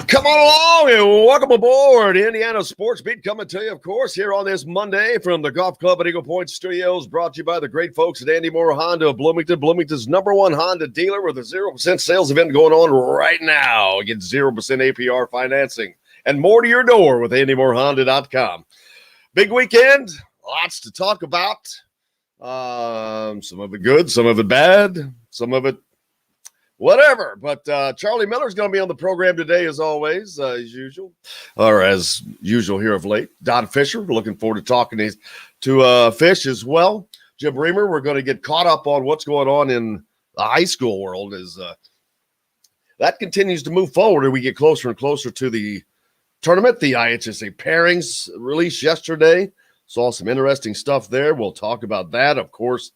Come on along and welcome aboard. Indiana Sports Beat coming to you, of course, here on this Monday from the Golf Club at Eagle Point Studios, brought to you by the great folks at Andy Moore Honda of Bloomington, Bloomington's #1 Honda dealer with a 0% sales event going on right now. Get 0% APR financing and more to your door with AndyMooreHonda.com. Big weekend, lots to talk about. Some of it good, some of it bad, some of it whatever. But Charlie Miller's going to be on the program today, as always, as usual here of late. Don Fischer, we're looking forward to talking to Fish as well. Jim Riemer, we're going to get caught up on what's going on in the high school world as that continues to move forward, and we get closer and closer to the tournament. The IHSA pairings released yesterday. Saw some interesting stuff there. We'll talk about that. Of course,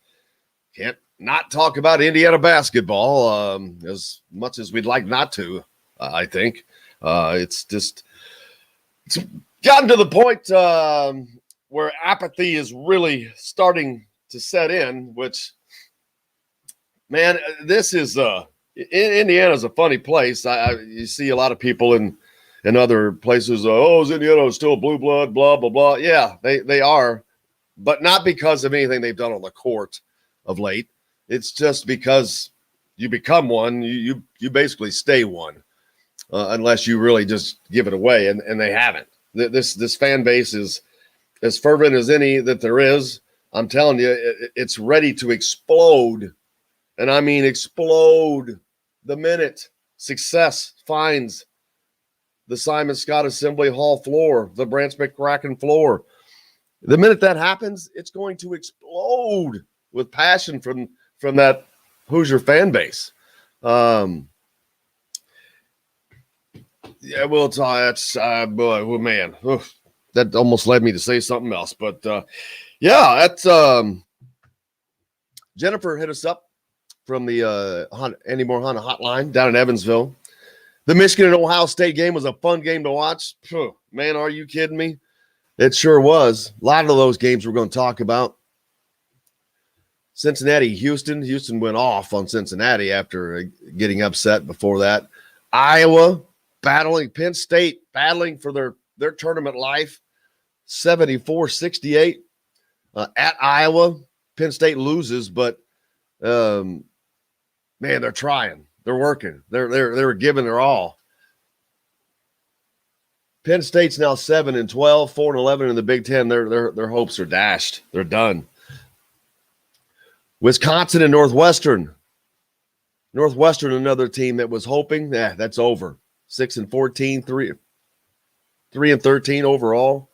can't not talk about Indiana basketball as much as we'd like not to, I think. It's gotten to the point where apathy is really starting to set in, which, man, this is Indiana's a funny place. You see a lot of people in other places, is Indiana still blue blood, blah, blah, blah. Yeah, they are, but not because of anything they've done on the court of late. It's just because you become one, you basically stay one, unless you really just give it away, and they haven't. This fan base is as fervent as any that there is. I'm telling you, it's ready to explode, and I mean explode the minute success finds the Simon Scott Assembly Hall floor, the Branch McCracken floor. The minute that happens, it's going to explode with passion from that Hoosier fan base. Yeah, we'll talk. That's boy, man, oof, that almost led me to say something else. But yeah, that's Jennifer hit us up from the Andy Moore Honda hotline down in Evansville. The Michigan and Ohio State game was a fun game to watch. Phew, man, are you kidding me? It sure was. A lot of those games we're going to talk about. Cincinnati, Houston went off on Cincinnati after getting upset before that. Iowa battling, Penn State battling for their tournament life, 74-68 at Iowa. Penn State loses, but man, they're trying, they're working, they're giving their all. Penn State's now 7-12, 4-11 in the Big Ten. Their hopes are dashed. They're done. Wisconsin and Northwestern. Northwestern, another team that was hoping. That's over. 6-14, 3-13 overall.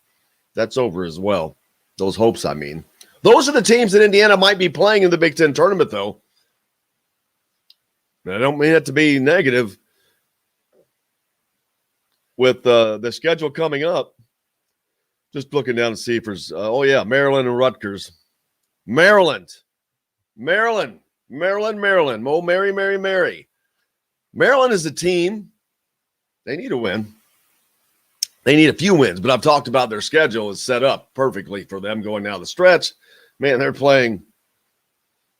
That's over as well. Those hopes, I mean. Those are the teams that Indiana might be playing in the Big Ten tournament, though. I don't mean it to be negative. With the schedule coming up, just looking down to see if there's, Maryland and Rutgers. Maryland. Oh, Mary. Maryland is a team. They need a win. They need a few wins, but I've talked about their schedule is set up perfectly for them going down the stretch. Man, they're playing.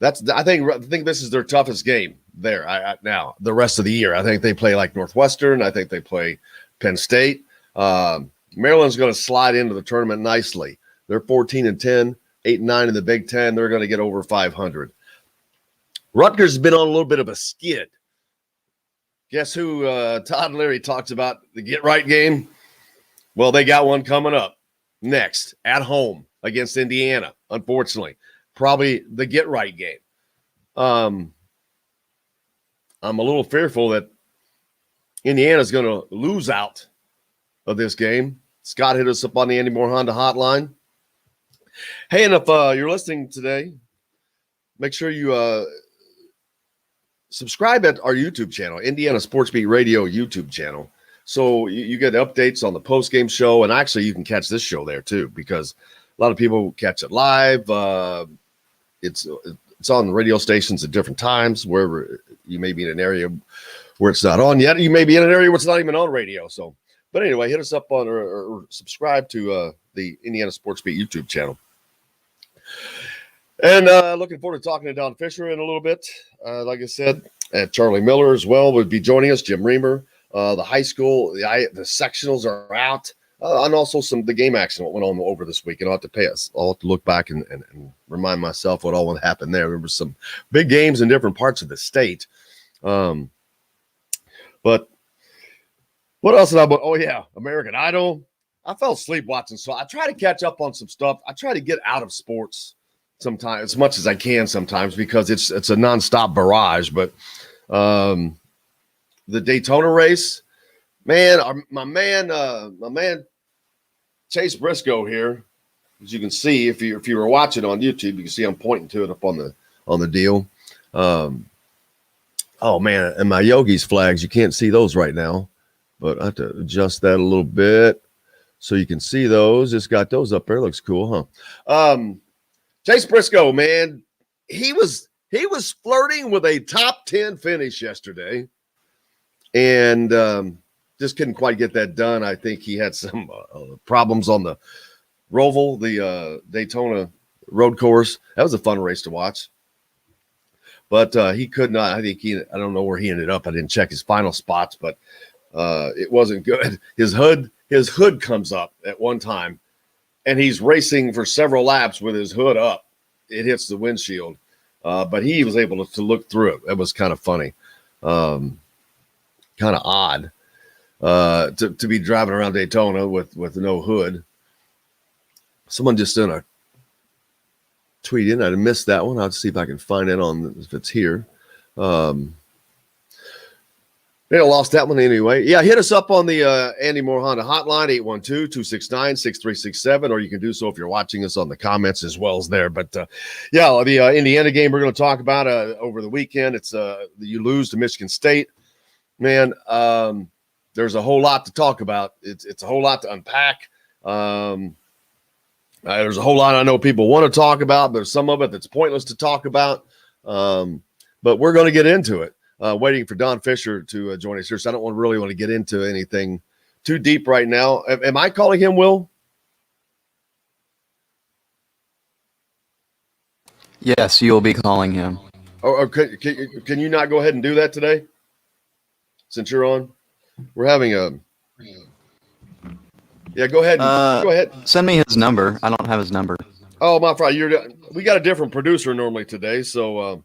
I think this is their toughest game there. Now, the rest of the year, I think they play like Northwestern. I think they play Penn State. Maryland's going to slide into the tournament nicely. They're 14-10. 8-9 in the Big Ten. They're going to get over 500. Rutgers has been on a little bit of a skid. Guess who Todd Leary talks about the get-right game? Well, they got one coming up next at home against Indiana, unfortunately. Probably the get-right game. I'm a little fearful that Indiana's going to lose out of this game. Scott hit us up on the Andy Moore Honda hotline. Hey, and if you're listening today, make sure you subscribe at our YouTube channel, Indiana Sports Beat Radio YouTube channel. So you get updates on the post-game show, and actually you can catch this show there too, because a lot of people catch it live. It's on the radio stations at different times, wherever you may be in an area where it's not on yet. You may be in an area where it's not even on radio. So, but anyway, hit us up on or subscribe to the Indiana Sports Beat YouTube channel. And looking forward to talking to Don Fischer in a little bit. Like I said, Charlie Miller as well would be joining us. Jim Riemer, The high school, the sectionals are out. And also the game action that went on over this week. And I'll have to look back and remind myself what all happened there. There were some big games in different parts of the state. But what else did oh yeah, American Idol. I fell asleep watching, so I try to catch up on some stuff. I try to get out of sports sometimes, as much as I can sometimes, because it's a nonstop barrage. But the Daytona race, man, my man Chase Briscoe here, as you can see, if you were watching on YouTube, you can see I'm pointing to it up on the deal. Oh man, and my Yogi's flags, you can't see those right now, but I have to adjust that a little bit so you can see those. Just got those up there. Looks cool, huh? Chase Briscoe, man, he was flirting with a top 10 finish yesterday, and just couldn't quite get that done. I think he had some problems on the Roval, the Daytona road course. That was a fun race to watch. But he could not. I don't know where he ended up. I didn't check his final spots, but it wasn't good. His hood comes up at one time, and he's racing for several laps with his hood up. It hits the windshield, but he was able to look through it. That was kind of funny, kind of odd to be driving around Daytona with no hood. Someone just did a tweet in. I missed that one. I'll see if I can find it if it's here. They lost that one anyway. Yeah, hit us up on the Andy Moore Honda hotline, 812-269-6367, or you can do so if you're watching us on the comments as well as there. But, the Indiana game we're going to talk about over the weekend, it's you lose to Michigan State. Man, there's a whole lot to talk about. It's a whole lot to unpack. There's a whole lot I know people want to talk about. There's some of it that's pointless to talk about. But we're going to get into it. Waiting for Don Fischer to join us here, so I don't really want to get into anything too deep right now. Am I calling him, Will? Yes, you'll be calling him. Okay. Can you not go ahead and do that today? Since you're on, we're having a. Yeah, go ahead. Go ahead. Send me his number. I don't have his number. Oh, my friend, we got a different producer normally today, so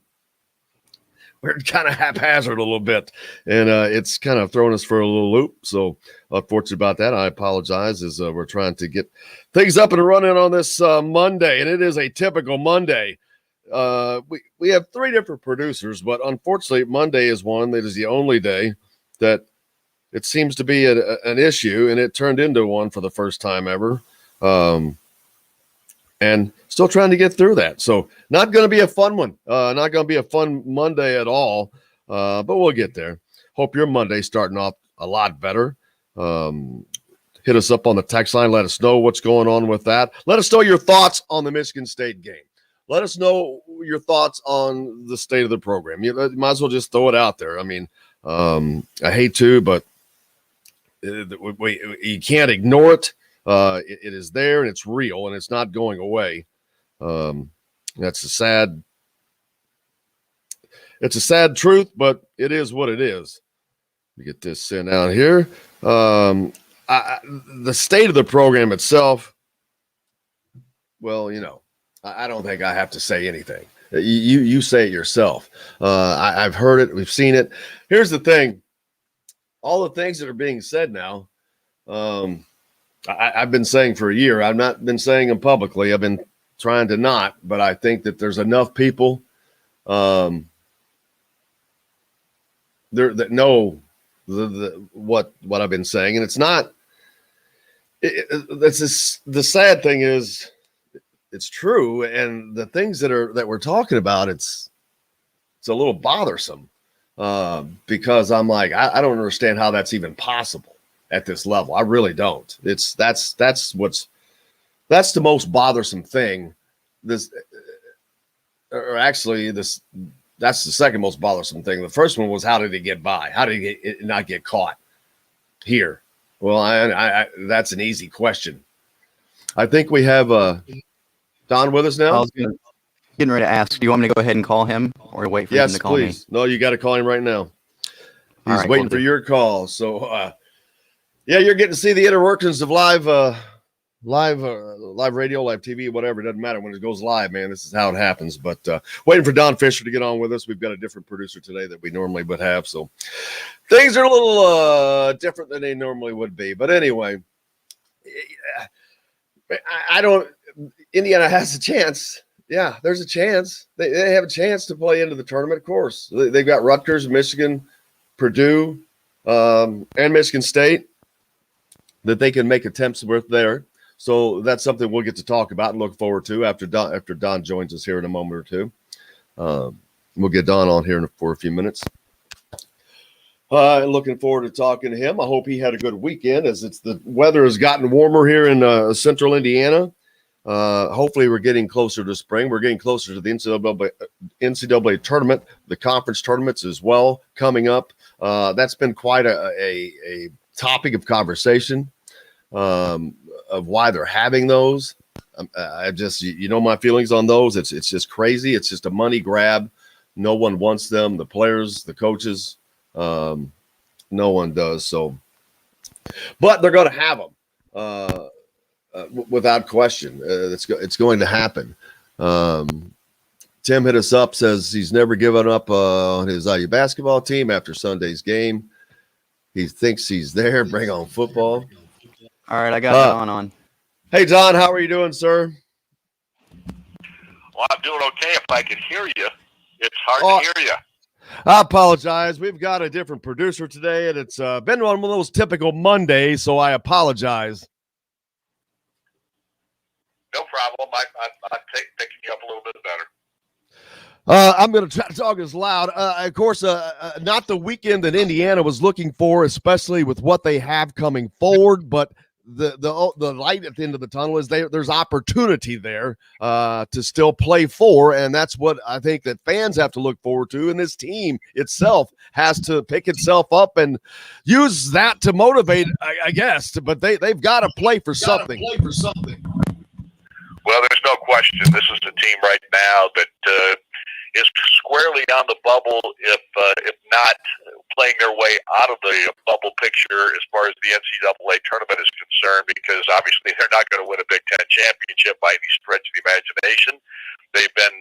we're kind of haphazard a little bit, and it's kind of throwing us for a little loop. So unfortunate about that. I apologize as we're trying to get things up and running on this Monday, and it is a typical Monday. We have three different producers, but unfortunately Monday is one that is the only day that it seems to be an issue, and it turned into one for the first time ever. And still trying to get through that. So not going to be a fun one. Not going to be a fun Monday at all. But we'll get there. Hope your Monday's starting off a lot better. Hit us up on the text line. Let us know what's going on with that. Let us know your thoughts on the Michigan State game. Let us know your thoughts on the state of the program. You might as well just throw it out there. I mean, I hate to, but you can't ignore it. It is there, and it's real, and it's not going away. It's a sad truth, but it is what it is. Let me get this sent out here. The state of the program itself, well, I don't think I have to say anything. You say it yourself. I've heard it. We've seen it. Here's the thing. All the things that are being said now, I've been saying for a year. I've not been saying them publicly. I've been trying to not, but I think that there's enough people there that know what I've been saying, and it's not. The sad thing is, it's true, and the things that we're talking about, it's a little bothersome because I'm like, I don't understand how that's even possible at this level. I really don't. That's the most bothersome thing. That's the second most bothersome thing. The first one was, how did it get by? How did it not get caught here? Well, I that's an easy question. I think we have Don with us now. I was getting ready to ask, do you want me to go ahead and call him or wait for him to call me? Yes, please. No, you got to call him right now. All He's right, waiting will for do. your call. So, yeah, you're getting to see the inner workings of live radio, live TV, whatever. It doesn't matter when it goes live, man. This is how it happens. But waiting for Don Fischer to get on with us. We've got a different producer today that we normally would have. So things are a little different than they normally would be. But anyway, I don't. Indiana has a chance. Yeah, there's a chance. They have a chance to play into the tournament, of course. They've got Rutgers, Michigan, Purdue, and Michigan State that they can make attempts with there. So that's something we'll get to talk about and look forward to after Don joins us here in a moment or two. We'll get Don on here for a few minutes. Looking forward to talking to him. I hope he had a good weekend as the weather has gotten warmer here in central Indiana. Hopefully we're getting closer to spring. We're getting closer to the NCAA tournament, the conference tournaments as well coming up. That's been quite a topic of conversation of why they're having those. I just, my feelings on those. It's just crazy. It's just a money grab. No one wants them. The players, the coaches, no one does. So, but they're going to have them. Without question, it's going to happen. Tim hit us up, says he's never given up on his IU basketball team after Sunday's game. He thinks he's there. Bring on football. All right, I got Don on. Hey, Don, how are you doing, sir? Well, I'm doing okay. If I could hear you, it's hard to hear you. I apologize. We've got a different producer today, and it's been one of those typical Mondays, so I apologize. No problem. I'm picking you up a little bit better. I'm going to try to talk as loud. Of course, not the weekend that Indiana was looking for, especially with what they have coming forward, but the light at the end of the tunnel is there's opportunity there to still play for, and that's what I think that fans have to look forward to, and this team itself has to pick itself up and use that to motivate, I guess, but they've got to play for something. Well, there's no question. This is the team right now that is squarely on the bubble, if not playing their way out of the bubble picture as far as the NCAA tournament is concerned, because obviously they're not going to win a Big Ten championship by any stretch of the imagination. They've been,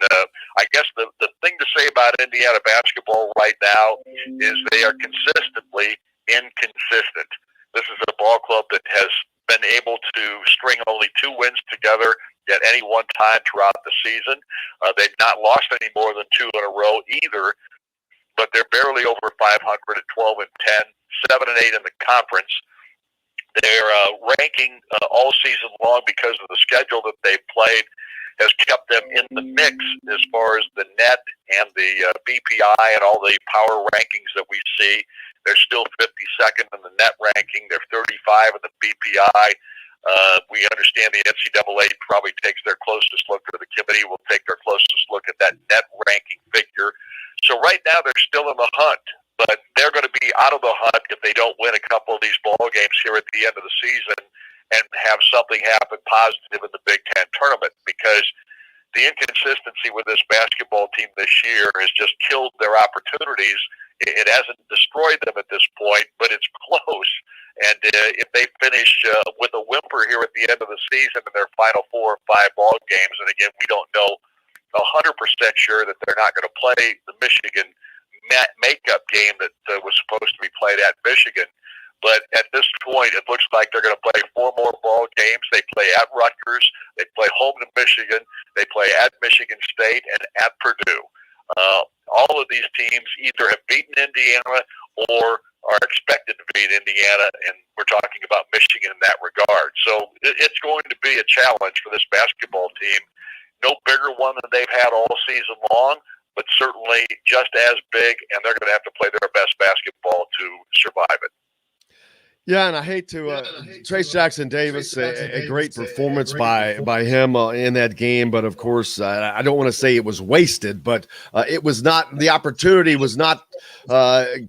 I guess the thing to say about Indiana basketball right now is they are consistently inconsistent. This is a ball club that has been able to string only 2 wins together at any one time throughout the season. They've not lost any more than 2 in a row either, but they're barely over 500 at 12-10, 7-8 in the conference. Their ranking all season long, because of the schedule that they've played, has kept them in the mix as far as the net and the BPI and all the power rankings that we see. They're still 52nd in the net ranking. They're 35 in the BPI. We understand the NCAA probably takes their closest look, or the committee will take their closest look at that net ranking figure. So right now they're still in the hunt, but they're going to be out of the hunt if they don't win a couple of these ball games here at the end of the season and have something happen positive in the Big Ten tournament, because the inconsistency with this basketball team this year has just killed their opportunities. It hasn't destroyed them at this point, but it's close. And if they finish with a whimper here at the end of the season in their final 4 or 5 ball games, and again, we don't know 100% sure that they're not going to play the Michigan makeup game that was supposed to be played at Michigan. But at this point, it looks like they're going to play 4 more ball games. They play at Rutgers, they play home to Michigan, they play at Michigan State, and at Purdue. All of these teams either have beaten Indiana or are expected to beat Indiana, and we're talking about Michigan in that regard. So it's going to be a challenge for this basketball team. No bigger one than they've had all season long, but certainly just as big, and they're going to have to play their best basketball to survive it. Yeah, and I hate to Trace Jackson Davis, a great performance by him in that game, but of course I don't want to say it was wasted, but it was not, the opportunity was not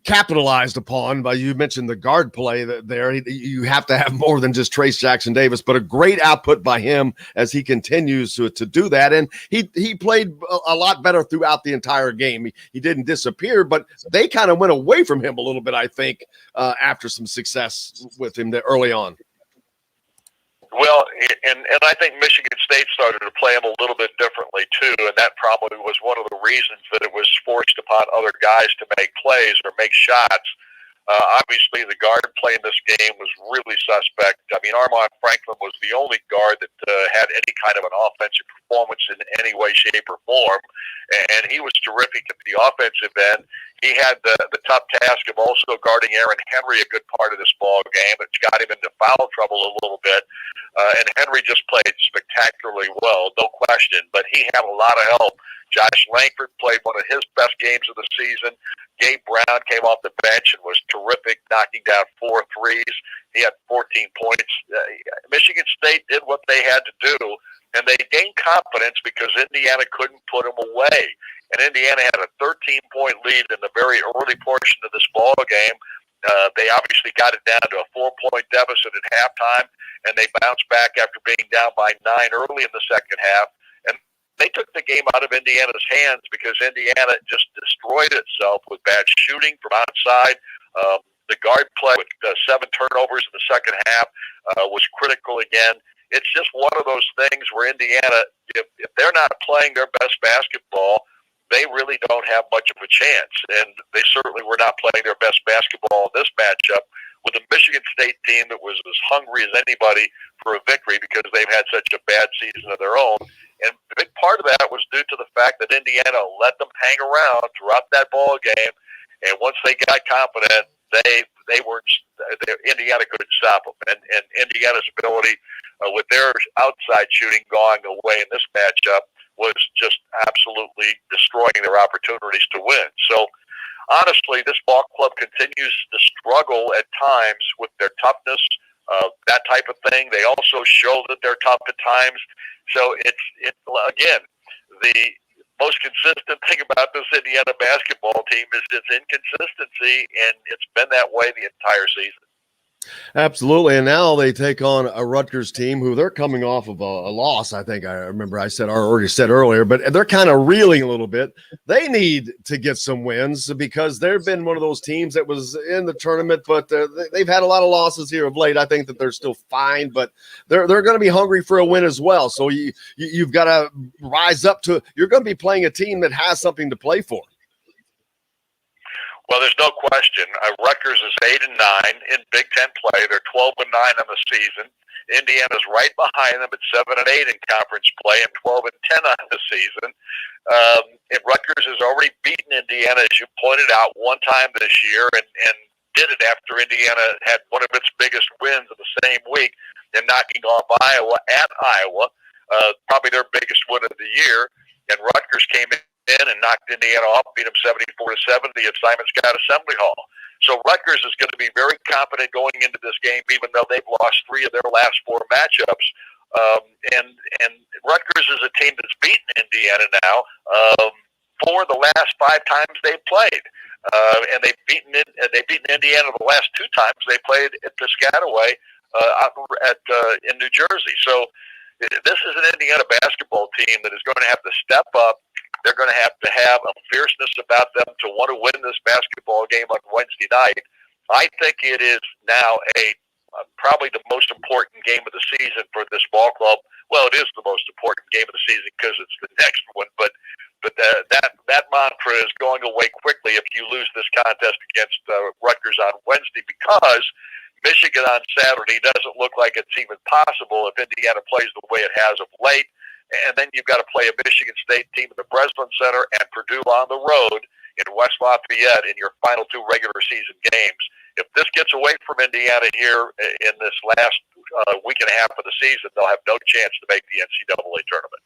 capitalized upon by, you mentioned the guard play there. You have to have more than just Trace Jackson Davis, but a great output by him as he continues to do that. And he played a lot better throughout the entire game. He didn't disappear, but they kind of went away from him a little bit, I think, after some success with him there early on. Well, and I think Michigan State started to play him a little bit differently too, and that probably was one of the reasons that it was forced upon other guys to make plays or make shots. Obviously, the guard play in this game was really suspect. I mean, Armand Franklin was the only guard that had any kind of an offensive performance in any way, shape, or form, and he was terrific at the offensive end. He had the tough task of also guarding Aaron Henry a good part of this ball game. It's got him into foul trouble a little bit, and Henry just played spectacularly well, no question, but he had a lot of help. Josh Langford played one of his best games of the season. Gabe Brown came off the bench and was terrific, knocking down 4 threes. He had 14 points. Michigan State did what they had to do, and they gained confidence because Indiana couldn't put them away. And Indiana had a 13-point lead in the very early portion of this ball game. They obviously got it down to a 4-point deficit at halftime, and they bounced back after being down by 9 early in the second half. And they took the game out of Indiana's hands because Indiana just destroyed itself with bad shooting from outside. The guard play with 7 turnovers in the second half was critical again. It's just one of those things where Indiana, if they're not playing their best basketball, they really don't have much of a chance. And they certainly were not playing their best basketball in this matchup with a Michigan State team that was as hungry as anybody for a victory because they've had such a bad season of their own. And a big part of that was due to the fact that Indiana let them hang around throughout that ball game. And once they got confident, Indiana couldn't stop them. And Indiana's ability with their outside shooting going away in this matchup was just absolutely destroying their opportunities to win. So honestly, this ball club continues to struggle at times with their toughness, that type of thing. They also show that they're tough at times. So it's again, the most consistent thing about this Indiana basketball team is its inconsistency, and it's been that way the entire season. Absolutely. And now they take on a Rutgers team who they're coming off of a loss. I think I remember I already said earlier, but they're kind of reeling a little bit. They need to get some wins because they've been one of those teams that was in the tournament, but they've had a lot of losses here of late. I think that they're still fine, but they're going to be hungry for a win as well. So you've got to rise up to, you're going to be playing a team that has something to play for. Well, there's no question. Rutgers is 8-9 in Big Ten play. They're 12-9 on the season. Indiana's right behind them at 7-8 in conference play and 12-10 on the season. And Rutgers has already beaten Indiana, as you pointed out, one time this year, and did it after Indiana had one of its biggest wins of the same week in knocking off Iowa at Iowa, probably their biggest win of the year. And Rutgers came in and knocked Indiana off, beat them 74-70 at Simon Scott Assembly Hall. So Rutgers is going to be very confident going into this game, even though they've lost 3 of their last 4 matchups. And Rutgers is a team that's beaten Indiana now 4 of the last 5 times they've played, and they've beaten Indiana the last 2 times they played at Piscataway in New Jersey. So this is an Indiana basketball team that is going to have to step up. They're going to have a fierceness about them to want to win this basketball game on Wednesday night. I think it is now probably the most important game of the season for this ball club. Well, it is the most important game of the season because it's the next one, but that mantra is going away quickly if you lose this contest against Rutgers on Wednesday, because Michigan on Saturday doesn't look like it's even possible if Indiana plays the way it has of late. And then you've got to play a Michigan State team in the Breslin Center and Purdue on the road in West Lafayette in your final 2 regular season games. If this gets away from Indiana here in this last week and a half of the season, they'll have no chance to make the NCAA tournament.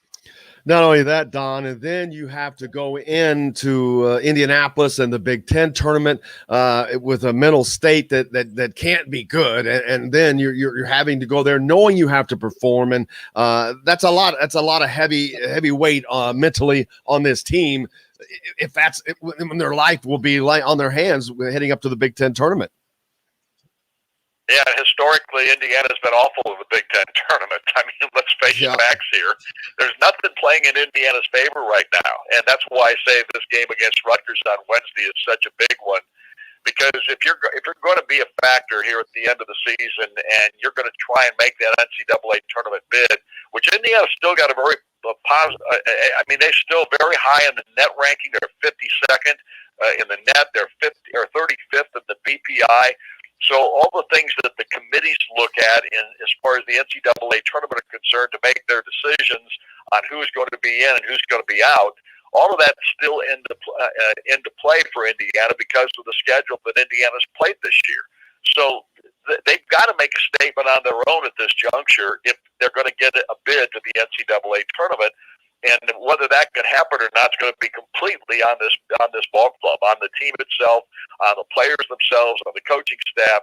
Not only that, Don, and then you have to go into Indianapolis and the Big Ten tournament with a mental state that can't be good, and then you're having to go there knowing you have to perform, and that's a lot. That's a lot of heavy weight mentally on this team. When their life will be on their hands heading up to the Big Ten tournament. Yeah, historically, Indiana's been awful in the Big Ten tournament. I mean, let's face facts here. There's nothing playing in Indiana's favor right now, and that's why I say this game against Rutgers on Wednesday is such a big one. Because if you're going to be a factor here at the end of the season, and you're going to try and make that NCAA tournament bid, which Indiana's still got a very positive. I mean, they're still very high in the net ranking. They're 52nd in the net. They're 50 or 35th in the BPI. So all the things that the committees look at as far as the NCAA tournament are concerned to make their decisions on who's going to be in and who's going to be out, all of that's still into play for Indiana because of the schedule that Indiana's played this year. So they've got to make a statement on their own at this juncture if they're going to get a bid to the NCAA tournament. And whether that can happen or not is going to be completely on this ball club, on the team itself, on the players themselves, on the coaching staff.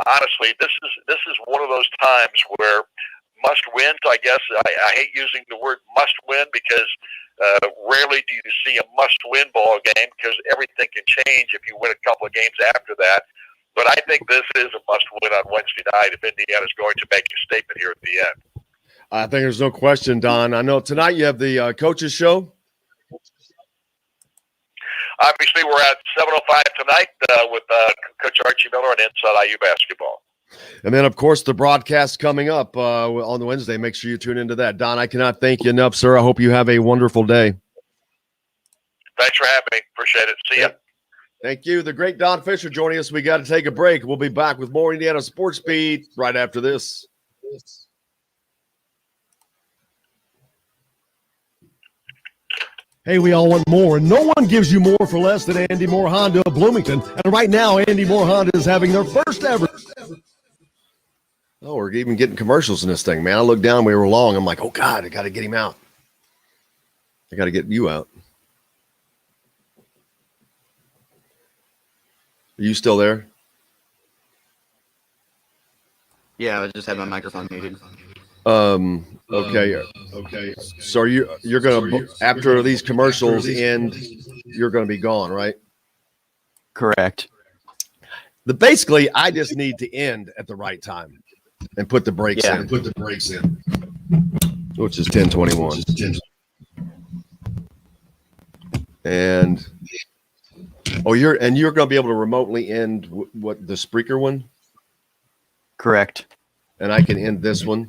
Honestly, this is one of those times where must win. I guess I hate using the word must win because rarely do you see a must win ball game because everything can change if you win a couple of games after that. But I think this is a must win on Wednesday night if Indiana is going to make a statement here at the end. I think there's no question, Don. I know tonight you have the coaches show. Obviously, we're at 7:05 tonight with Coach Archie Miller on Inside IU Basketball. And then, of course, the broadcast coming up on Wednesday. Make sure you tune into that. Don, I cannot thank you enough, sir. I hope you have a wonderful day. Thanks for having me. Appreciate it. See ya. Thank you. The great Don Fischer joining us. We got to take a break. We'll be back with more Indiana Sports Beat right after this. Hey, we all want more, and no one gives you more for less than Andy Moore Honda of Bloomington. And right now, Andy Moore Honda is having their first ever. Oh, we're even getting commercials in this thing, man. I looked down, we were long. I'm like, oh, God, I got to get him out. I got to get you out. Are you still there? Yeah, I just had my microphone muted. Okay. So you're gonna, after these commercials end, you're gonna be gone, right? Correct. Basically, I just need to end at the right time and put the brakes in. Which is 10:21. And you're gonna be able to remotely end what the Spreaker one? Correct. And I can end this one.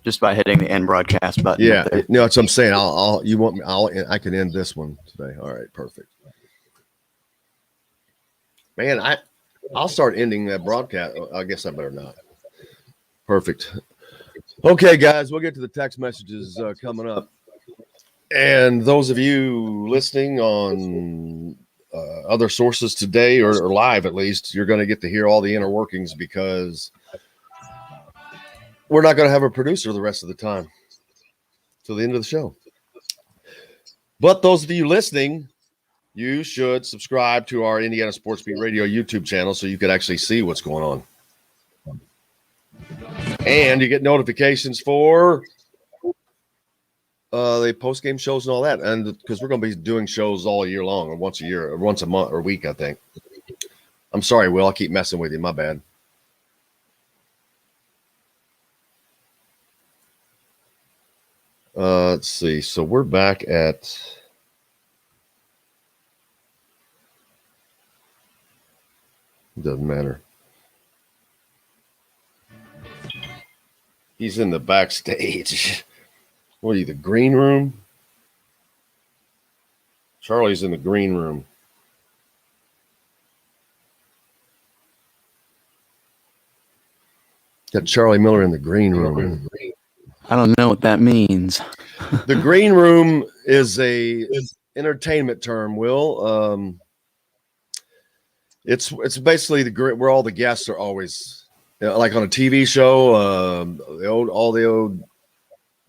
Just by hitting the end broadcast button. Yeah, no, that's what I'm saying. I can end this one today. All right, perfect. Man, I'll start ending that broadcast. I guess I better not. Perfect. Okay, guys, we'll get to the text messages coming up. And those of you listening on other sources today or live, at least, you're going to get to hear all the inner workings because we're not going to have a producer the rest of the time till the end of the show. But those of you listening, you should subscribe to our Indiana Sports Beat Radio YouTube channel so you can actually see what's going on. And you get notifications for the post-game shows and all that. And because we're going to be doing shows all year long, or once a year, or once a month or week, I think. I'm sorry, Will. I keep messing with you. My bad. Let's see. So we're back at doesn't matter. He's in the backstage. What are you, the green room? Charlie's in the green room. Got Charlie Miller in the green room. I don't know what that means. The green room is a entertainment term, Will. It's basically where all the guests are always, like on a TV show.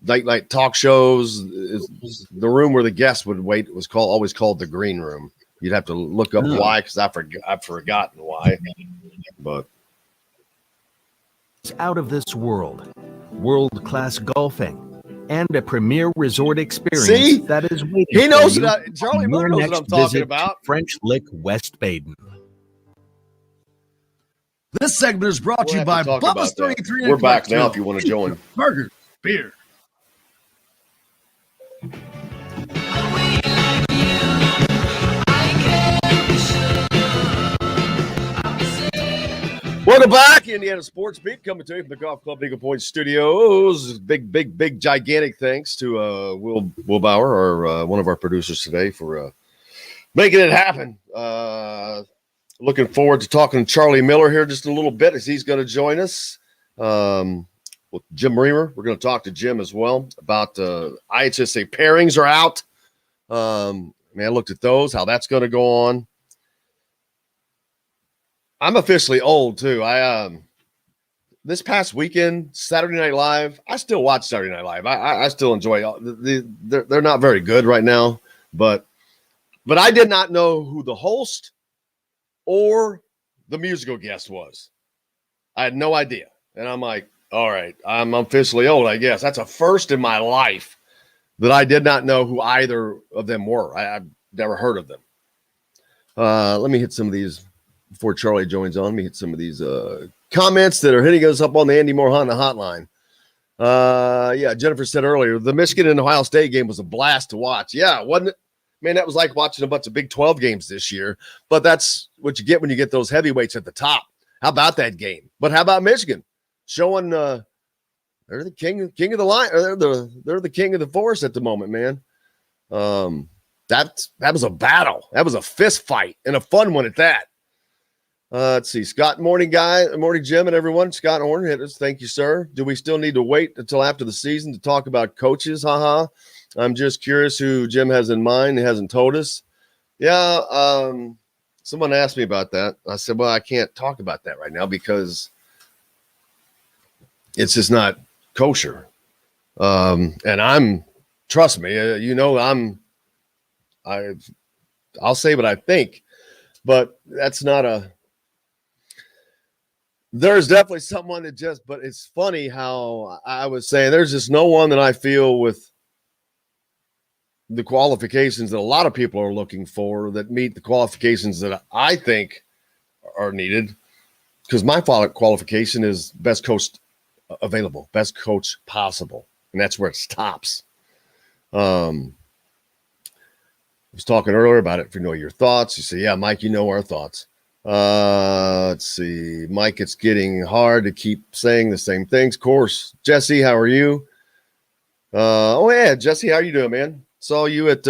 late night talk shows. The room where the guests would wait was always called the green room. You'd have to look up why, because I've forgotten why. But It's out of this world. World-class golfing and a premier resort experience See? that is waiting he knows for you that. Charlie on Miller your knows what next I'm talking visit about. to French Lick, West Baden. This segment is brought to you by Bubba's 33. We're back now if you want to join. Burger, beer. Welcome back, Indiana Sports Beat, coming to you from the Golf Club Eagle Point Studios. Big, gigantic thanks to Will Bauer, our one of our producers today, for making it happen. Looking forward to talking to Charlie Miller here just a little bit as he's going to join us. With Jim Riemer, we're going to talk to Jim as well about IHSA pairings are out. I looked at those, how that's going to go on. I'm officially old too. This past weekend, Saturday Night Live, I still watch Saturday Night Live. I still enjoy it. They're not very good right now, but I did not know who the host or the musical guest was. I had no idea. And I'm like, all right, I'm officially old, I guess. That's a first in my life that I did not know who either of them were. I've never heard of them. Let me hit some of these before Charlie joins on. Let me hit some of these comments that are hitting us up on the Andy Moore Honda hotline. Jennifer said earlier, the Michigan and Ohio State game was a blast to watch. Yeah, wasn't it? Man, that was like watching a bunch of Big 12 games this year. But that's what you get when you get those heavyweights at the top. How about that game? But how about Michigan? Showing they're the king of the line. They're the king of the forest at the moment, man. That was a battle. That was a fist fight and a fun one at that. Let's see. Scott, morning, Jim, and everyone. Scott Horn hit us. Thank you, sir. Do we still need to wait until after the season to talk about coaches? Haha. I'm just curious who Jim has in mind. He hasn't told us. Yeah. Someone asked me about that. I said, well, I can't talk about that right now because it's just not kosher. And trust me, I'll say what I think, but that's not there's definitely someone that but it's funny how I was saying there's just no one that I feel with the qualifications that a lot of people are looking for that meet the qualifications that I think are needed, because my qualification is best coach available, best coach possible. And that's where it stops. I was talking earlier about it. If you know your thoughts, you say, yeah, Mike, you know our thoughts. Let's see, Mike, it's getting hard to keep saying the same things. Of course. Jesse, how are you? Jesse, how you doing, man? Saw you at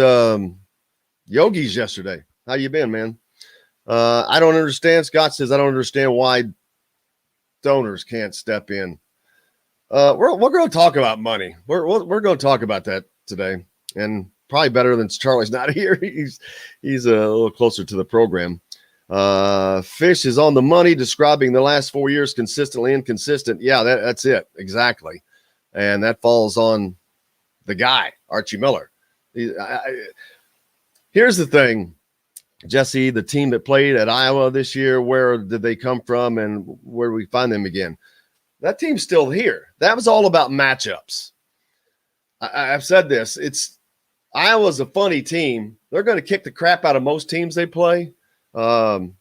Yogi's yesterday. How you been, man? I don't understand. Scott says, I don't understand why donors can't step in. We're going to talk about money. We're going to talk about that today, and probably better than Charlie's not here. He's a little closer to the program. Fish is on the money, describing the last 4 years consistently inconsistent. Yeah, that's it. Exactly. And that falls on the guy, Archie Miller. Here's the thing, Jesse, the team that played at Iowa this year, where did they come from and where do we find them again? That team's still here. That was all about matchups. I've said this. Iowa's a funny team. They're going to kick the crap out of most teams they play. Did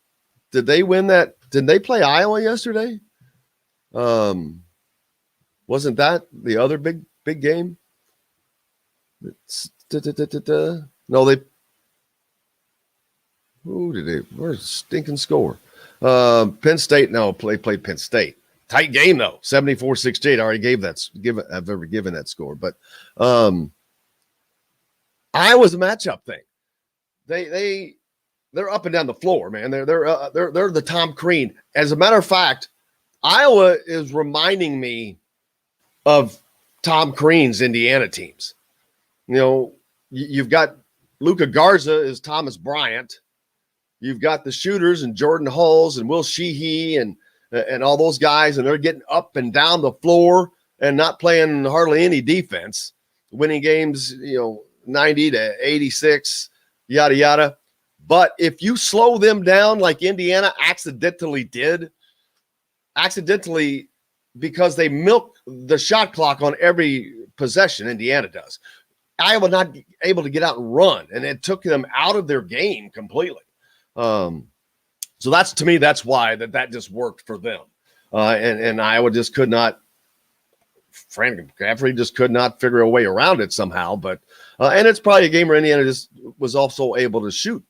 they win that? Did they play Iowa yesterday? Wasn't that the other big game? No, where's the stinking score? Penn State, played Penn State. Tight game, though, 74-68. I already I've ever given that score. But Iowa's a matchup thing. They're up and down the floor, man. They're the Tom Crean. As a matter of fact, Iowa is reminding me of Tom Crean's Indiana teams. You know, you've got Luka Garza is Thomas Bryant. You've got the shooters and Jordan Hulls and Will Sheehy and all those guys, and they're getting up and down the floor. and not playing hardly any defense, winning games, 90 to 86, yada, yada. But if you slow them down like Indiana accidentally because they milk the shot clock on every possession, Indiana does, Iowa not able to get out and run, and it took them out of their game completely. So to me, that's why that just worked for them. And Iowa just could not, Frank McCaffrey just could not figure a way around it somehow. But and it's probably a game where Indiana just was also able to shoot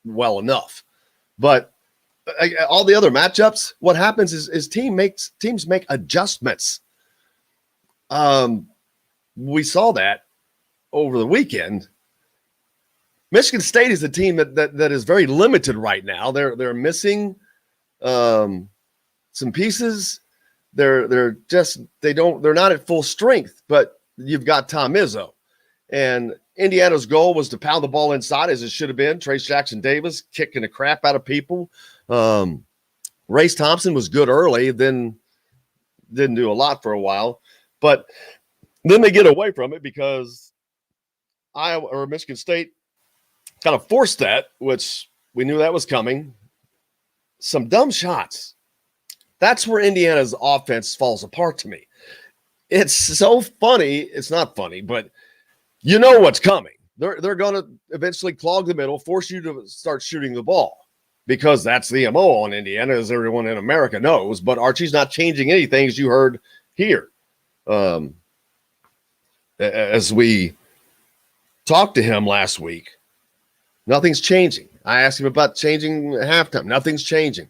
well enough. But all the other matchups, what happens is teams make adjustments. We saw that over the weekend. Michigan State is a team that is very limited right now. They're missing some pieces. They're not at full strength, but you've got Tom Izzo. And Indiana's goal was to pound the ball inside as it should have been. Trace Jackson Davis kicking the crap out of people. Race Thompson was good early, then didn't do a lot for a while. But then they get away from it because Iowa or Michigan State kind of forced that, which we knew that was coming. Some dumb shots. That's where Indiana's offense falls apart to me. It's so funny. It's not funny, but you know what's coming. They're going to eventually clog the middle, force you to start shooting the ball because that's the MO on Indiana, as everyone in America knows. But Archie's not changing anything, as you heard here. As we talked to him last week, nothing's changing. I asked him about changing at halftime. Nothing's changing.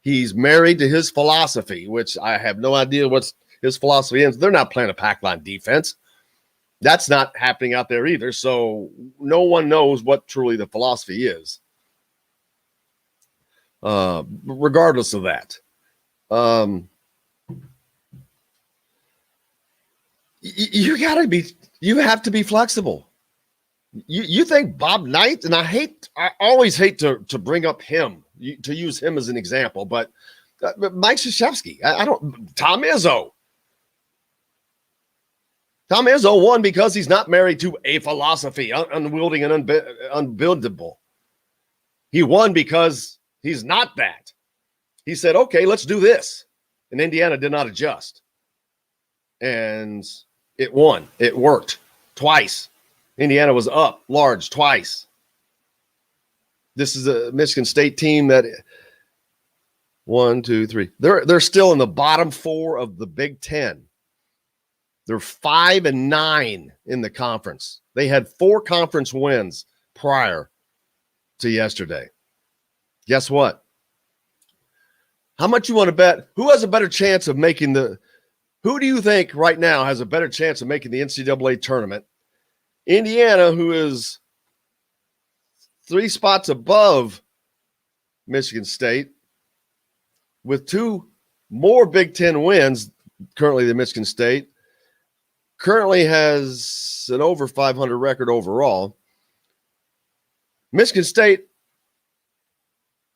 He's married to his philosophy, which I have no idea what his philosophy is. They're not playing a pack line defense. That's not happening out there either. So no one knows what truly the philosophy is. Regardless of that. You have to be flexible. You think Bob Knight, and I always hate to bring up him, to use him as an example, but Mike Krzyzewski, Tom Izzo. Tom Izzo won because he's not married to a philosophy, unwielding and unbuildable. He won because he's not that. He said, okay, let's do this. And Indiana did not adjust. And it won. It worked twice. Indiana was up large twice. This is a Michigan State team that 1, 2, 3. They're still in the bottom 4 of the Big Ten. They're 5-9 in the conference. They had 4 conference wins prior to yesterday. Guess what? How much you want to bet? Who has a better chance of making who do you think right now has a better chance of making the NCAA tournament? Indiana, who is 3 spots above Michigan State, with 2 more Big Ten wins currently than Michigan State, currently has an over 500 record overall. Michigan State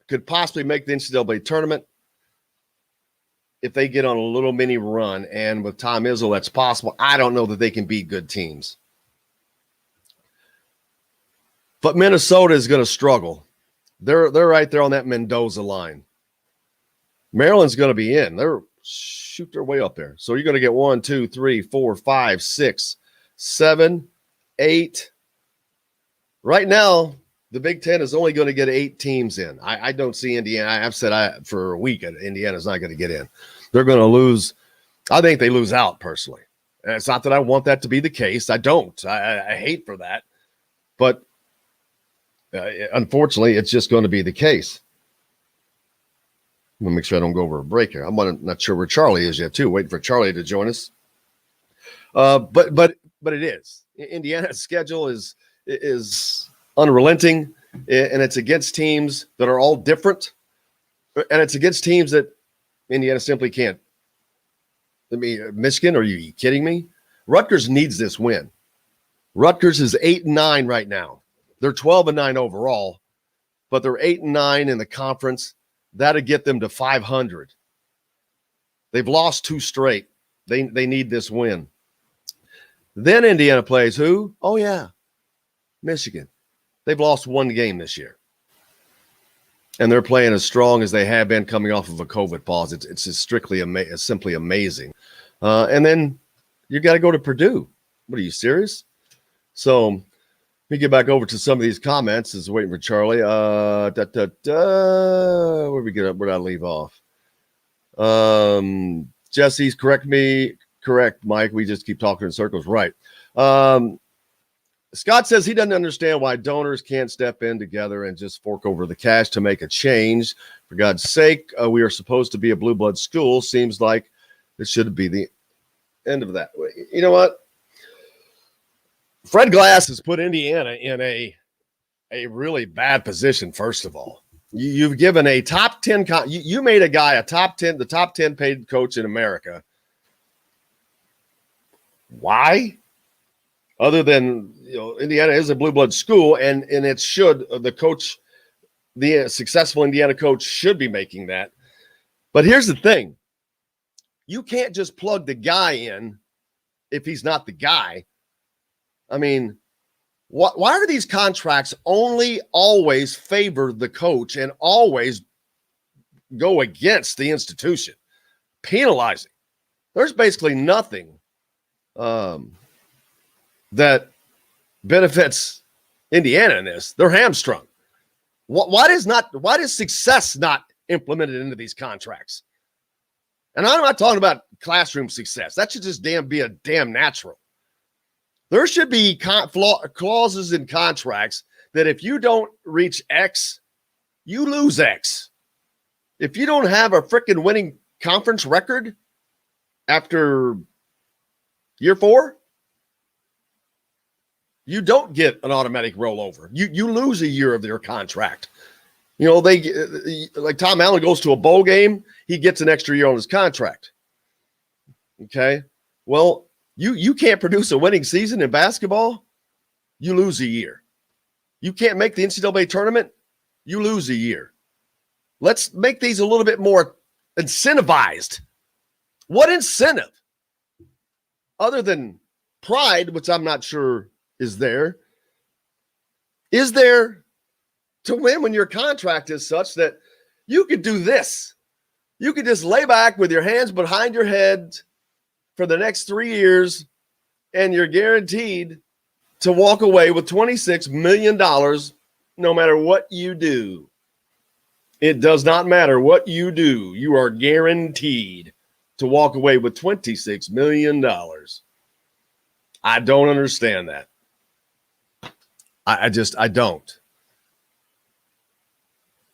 could possibly make the NCAA tournament if they get on a little mini run, and with Tom Izzo, that's possible. I don't know that they can beat good teams. But Minnesota is going to struggle. They're right there on that Mendoza line. Maryland's going to be in. They're shoot their way up there. So you're going to get 1, 2, 3, 4, 5, 6, 7, 8. Right now, the Big Ten is only going to get 8 teams in. I don't see Indiana. I've said for a week Indiana's not going to get in. They're going to lose. I think they lose out personally. And it's not that I want that to be the case. I don't. I hate for that. But unfortunately, it's just going to be the case. I'm going to make sure I don't go over a break here. I'm not sure where Charlie is yet, too. Waiting for Charlie to join us. But it is. Indiana's schedule is unrelenting, and it's against teams that are all different, and it's against teams that Indiana simply can't. Michigan, are you kidding me? Rutgers needs this win. Rutgers is 8-9 right now. They're 12-9 overall, but they're 8-9 in the conference. That'll get them to 500. They've lost 2 straight. They need this win. Then Indiana plays who? Oh, yeah, Michigan. They've lost one game this year. And they're playing as strong as they have been coming off of a COVID pause. It's just simply amazing. And then you got to go to Purdue. What are you, serious? So let me get back over to some of these comments. Is waiting for Charlie. Where did I leave off? Jesse's correct, Mike. We just keep talking in circles. Right. Scott says he doesn't understand why donors can't step in together and just fork over the cash to make a change. For God's sake, we are supposed to be a blue blood school. Seems like it should be the end of that. You know what? Fred Glass has put Indiana in a really bad position, first of all. You've given a top 10 you made a guy the top 10 paid coach in America. Why? Other than, Indiana is a blue blood school, and it should, the successful Indiana coach should be making that. But here's the thing. You can't just plug the guy in if he's not the guy. I mean, why are these contracts only always favor the coach and always go against the institution? Penalizing. There's basically nothing that benefits Indiana in this. They're hamstrung. Why does success not implemented into these contracts? And I'm not talking about classroom success. That should just be a damn natural. There should be clauses in contracts that if you don't reach X, you lose X. If you don't have a freaking winning conference record after year 4, you don't get an automatic rollover. You lose a year of their contract. Like Tom Allen goes to a bowl game, he gets an extra year on his contract. Okay. Well, you can't produce a winning season in basketball, you lose a year. You can't make the NCAA tournament, you lose a year. Let's make these a little bit more incentivized. What incentive? Other than pride, which I'm not sure is there to win when your contract is such that you could do this. You could just lay back with your hands behind your head for the next 3 years, and you're guaranteed to walk away with $26 million no matter what you do. It does not matter what you do. You are guaranteed to walk away with $26 million. I don't understand that. I don't.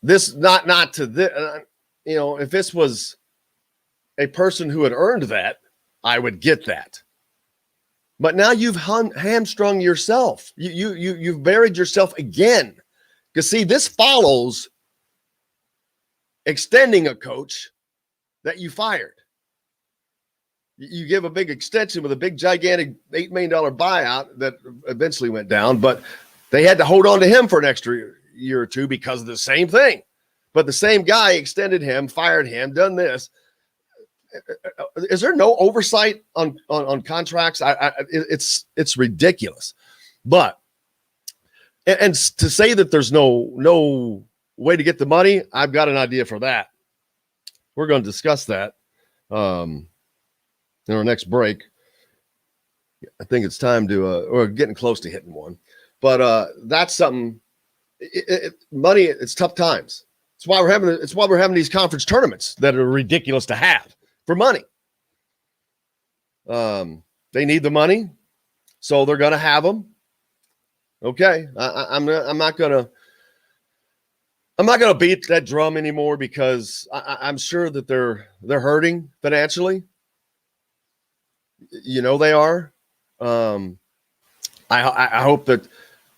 This not to this, if this was a person who had earned that, I would get that. But now you've hamstrung yourself. You've buried yourself again. Because see, this follows extending a coach that you fired. You give a big extension with a big, gigantic $8 million buyout that eventually went down, but they had to hold on to him for an extra year or two because of the same thing. But the same guy extended him, fired him, done this. Is there no oversight on contracts? It's ridiculous. But and to say that there's no way to get the money, I've got an idea for that. We're going to discuss that in our next break. I think it's time to we're getting close to hitting one. But that's something. Money, it's tough times. It's why we're having these conference tournaments that are ridiculous to have for money. They need the money, so they're going to have them. Okay, I'm not gonna beat that drum anymore because I'm sure that they're hurting financially. They are. I hope that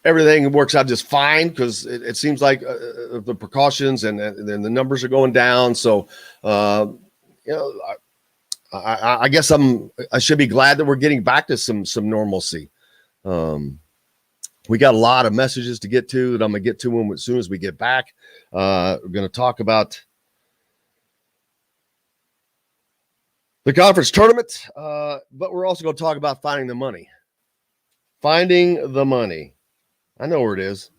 everything works out just fine because it seems like the precautions and the numbers are going down. So, I guess I should be glad that we're getting back to some normalcy. We got a lot of messages to get to that I'm going to get to them as soon as we get back. We're going to talk about the conference tournament, but we're also going to talk about finding the money. Finding the money. I know where it is.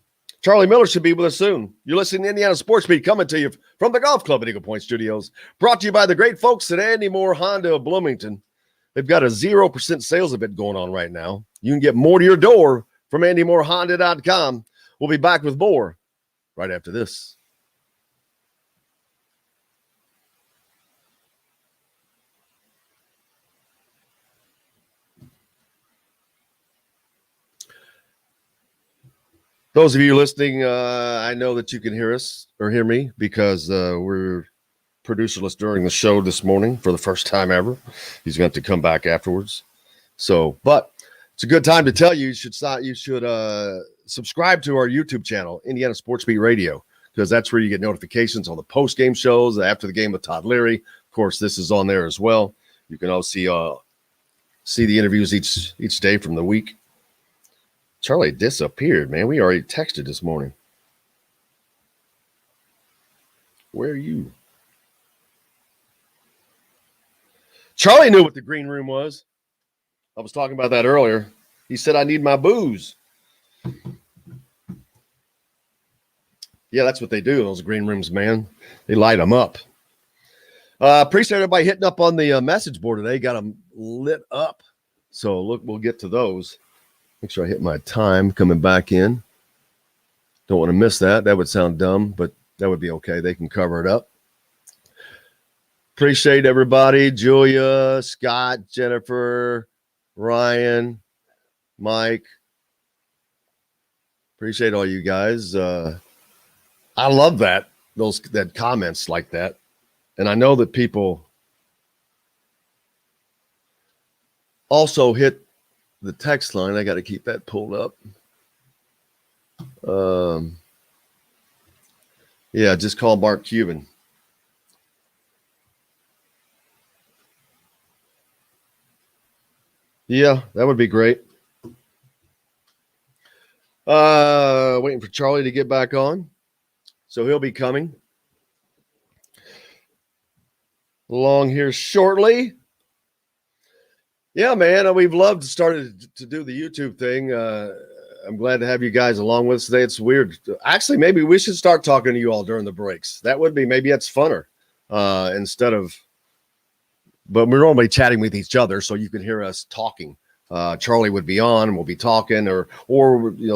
Charlie Miller should be with us soon. You're listening to Indiana Sports Beat, coming to you from the Golf Club at Eagle Point Studios. Brought to you by the great folks at Andy Moore Honda of Bloomington. They've got a 0% sales event going on right now. You can get more to your door from AndyMooreHonda.com. We'll be back with more right after this. Those of you listening, I know that you can hear us or hear me because we're producerless during the show this morning for the first time ever. He's going to come back afterwards. So, but it's a good time to tell you, you should subscribe to our YouTube channel, Indiana Sports Beat Radio, because that's where you get notifications on the post-game shows, after the game with Todd Leary. Of course, this is on there as well. You can also see the interviews each day from the week. Charlie disappeared, man. We already texted this morning. Where are you? Charlie knew what the green room was. I was talking about that earlier. He said, I need my booze. Yeah, that's what they do, those green rooms, man. They light them up. Appreciate everybody hitting up on the message board today. Got them lit up. So, look, we'll get to those. Make sure I hit my time coming back in. Don't want to miss that. That would sound dumb, but that would be okay. They can cover it up. Appreciate everybody. Julia, Scott, Jennifer, Ryan, Mike. Appreciate all you guys. I love that comments like that. And I know that people also hit the text line. I got to keep that pulled up. Yeah, just call Mark Cuban. Yeah, that would be great. Waiting for Charlie to get back on. So he'll be coming along here shortly. Yeah, man, we've loved started to do the YouTube thing. I'm glad to have you guys along with us today. It's weird. Actually, maybe we should start talking to you all during the breaks. That would be, maybe that's funner instead of, but we're normally chatting with each other so you can hear us talking. Charlie would be on and we'll be talking or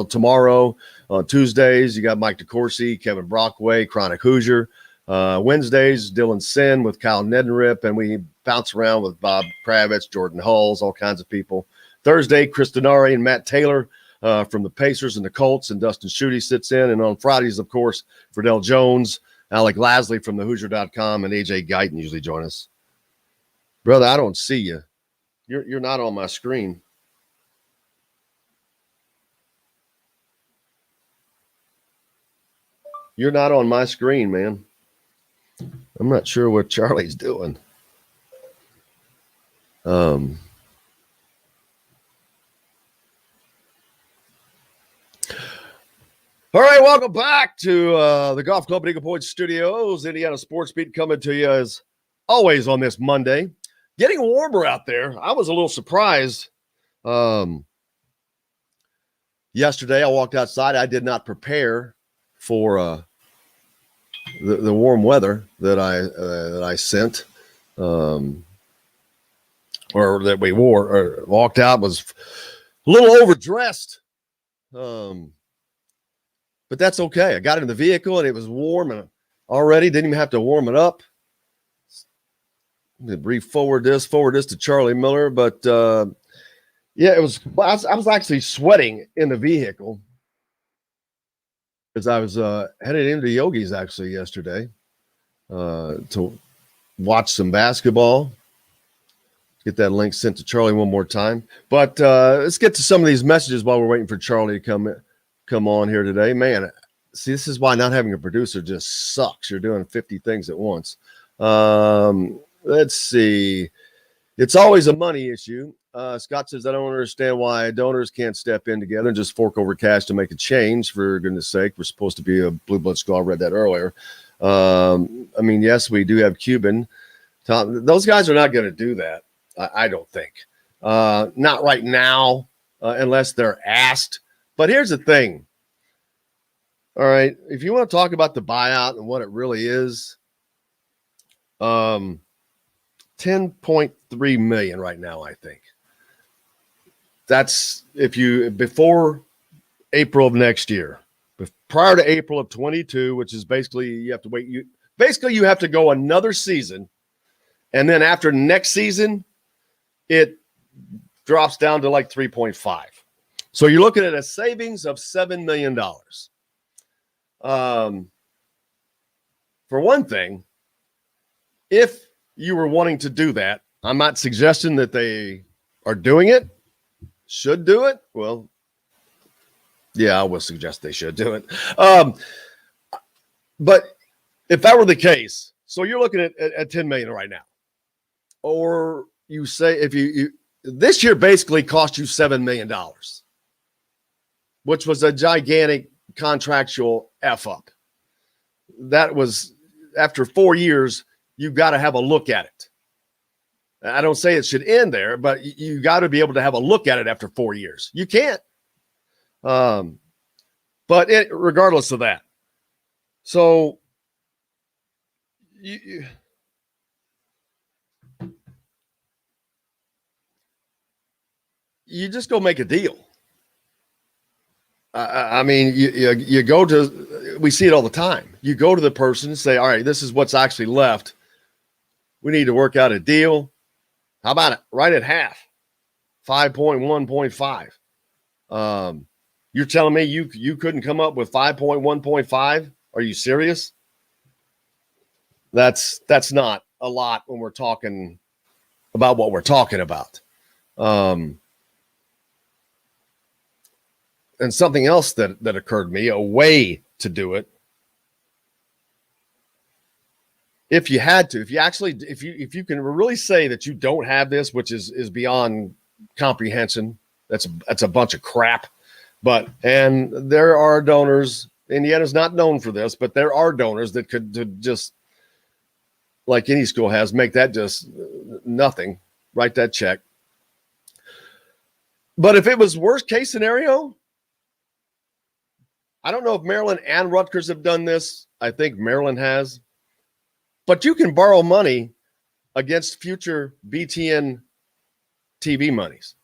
tomorrow on Tuesdays, you got Mike DeCourcy, Kevin Brockway, Chronic Hoosier. Wednesdays, Dylan Sin with Kyle Nedenrip, and we bounce around with Bob Kravitz, Jordan Hulls, all kinds of people. Thursday, Chris Denari and Matt Taylor from the Pacers and the Colts, and Dustin Schutte sits in. And on Fridays, of course, Friedel Jones, Alec Lasley from thehoosier.com, and AJ Guyton usually join us. Brother, I don't see you. You're not on my screen. You're not on my screen, man. I'm not sure what Charlie's doing. All right, welcome back to the Golf Club at Eagle Point Studios. Indiana Sports Beat coming to you as always on this Monday. Getting warmer out there. I was a little surprised. Yesterday, I walked outside. I did not prepare for the warm weather that I sent, or that we wore, or walked out, was a little overdressed. But that's okay. I got in the vehicle and it was warm and already didn't even have to warm it up. I'm going to forward this to Charlie Miller, but yeah, it was. I was actually sweating in the vehicle. Because I was headed into Yogi's actually yesterday to watch some basketball. Get that link sent to Charlie one more time. But let's get to some of these messages while we're waiting for Charlie to come on here today. Man, see, this is why not having a producer just sucks. You're doing 50 things at once. Let's see. It's always a money issue. Scott says, I don't understand why donors can't step in together and just fork over cash to make a change, for goodness sake. We're supposed to be a blue blood school. I read that earlier. I mean, yes, we do have Cuban Those guys are not going to do that. I don't think. Not right now, unless they're asked. But here's the thing. All right, if you want to talk about the buyout and what it really is, $10.3 million right now, I think. That's before April of next year, prior to April of 22, which is basically you have to wait. You have to go another season, and then after next season, it drops down to like 3.5. So you're looking at a savings of $7 million. For one thing, if you were wanting to do that, I'm not suggesting that they are doing it, should do it. Well, yeah, I will suggest they should do it. But if that were the case, so you're looking at 10 million right now, or you say if you this year basically cost you $7 million, which was a gigantic contractual F up. That was after 4 years, you've got to have a look at it. I don't say it should end there, but you got to be able to have a look at it after 4 years. You can't. But regardless of that, so you just go make a deal. I mean, you go to, we see it all the time. You go to the person and say, all right, this is what's actually left. We need to work out a deal. How about it? Right at half, 5.1.5. You're telling me you couldn't come up with 5.1.5? Are you serious? That's not a lot when we're talking about what we're talking about. And something else that occurred to me, a way to do it. If you had to, if you can really say that you don't have this, which is beyond comprehension, that's a bunch of crap. And there are donors. Indiana's not known for this, but there are donors that could just, like any school has, make that just nothing. Write that check. But if it was worst case scenario, I don't know if Maryland and Rutgers have done this. I think Maryland has. But you can borrow money against future BTN TV monies.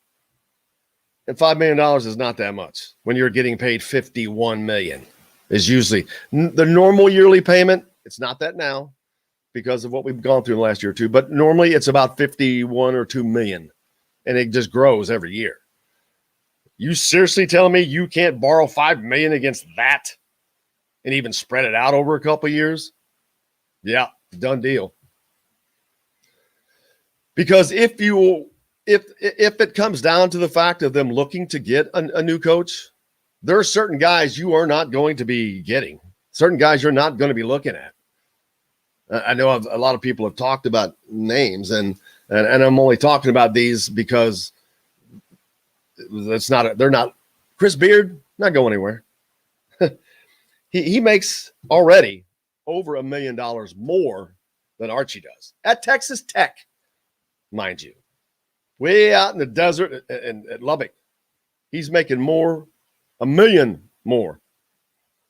And $5 million is not that much when you're getting paid $51 million. Is usually the normal yearly payment. It's not that now because of what we've gone through in the last year or two. But normally it's about 51 or 2 million. And it just grows every year. You seriously telling me you can't borrow $5 million against that and even spread it out over a couple of years? Yeah, done deal. Because if it comes down to the fact of them looking to get a new coach, there are certain guys you are not going to be getting. Certain guys you're not going to be looking at. I know a lot of people have talked about names, and I'm only talking about these because they're not. Chris Beard, not going anywhere. he makes already over $1 million more than Archie does at Texas Tech, mind you. Way out in the desert at Lubbock, he's making $1 million more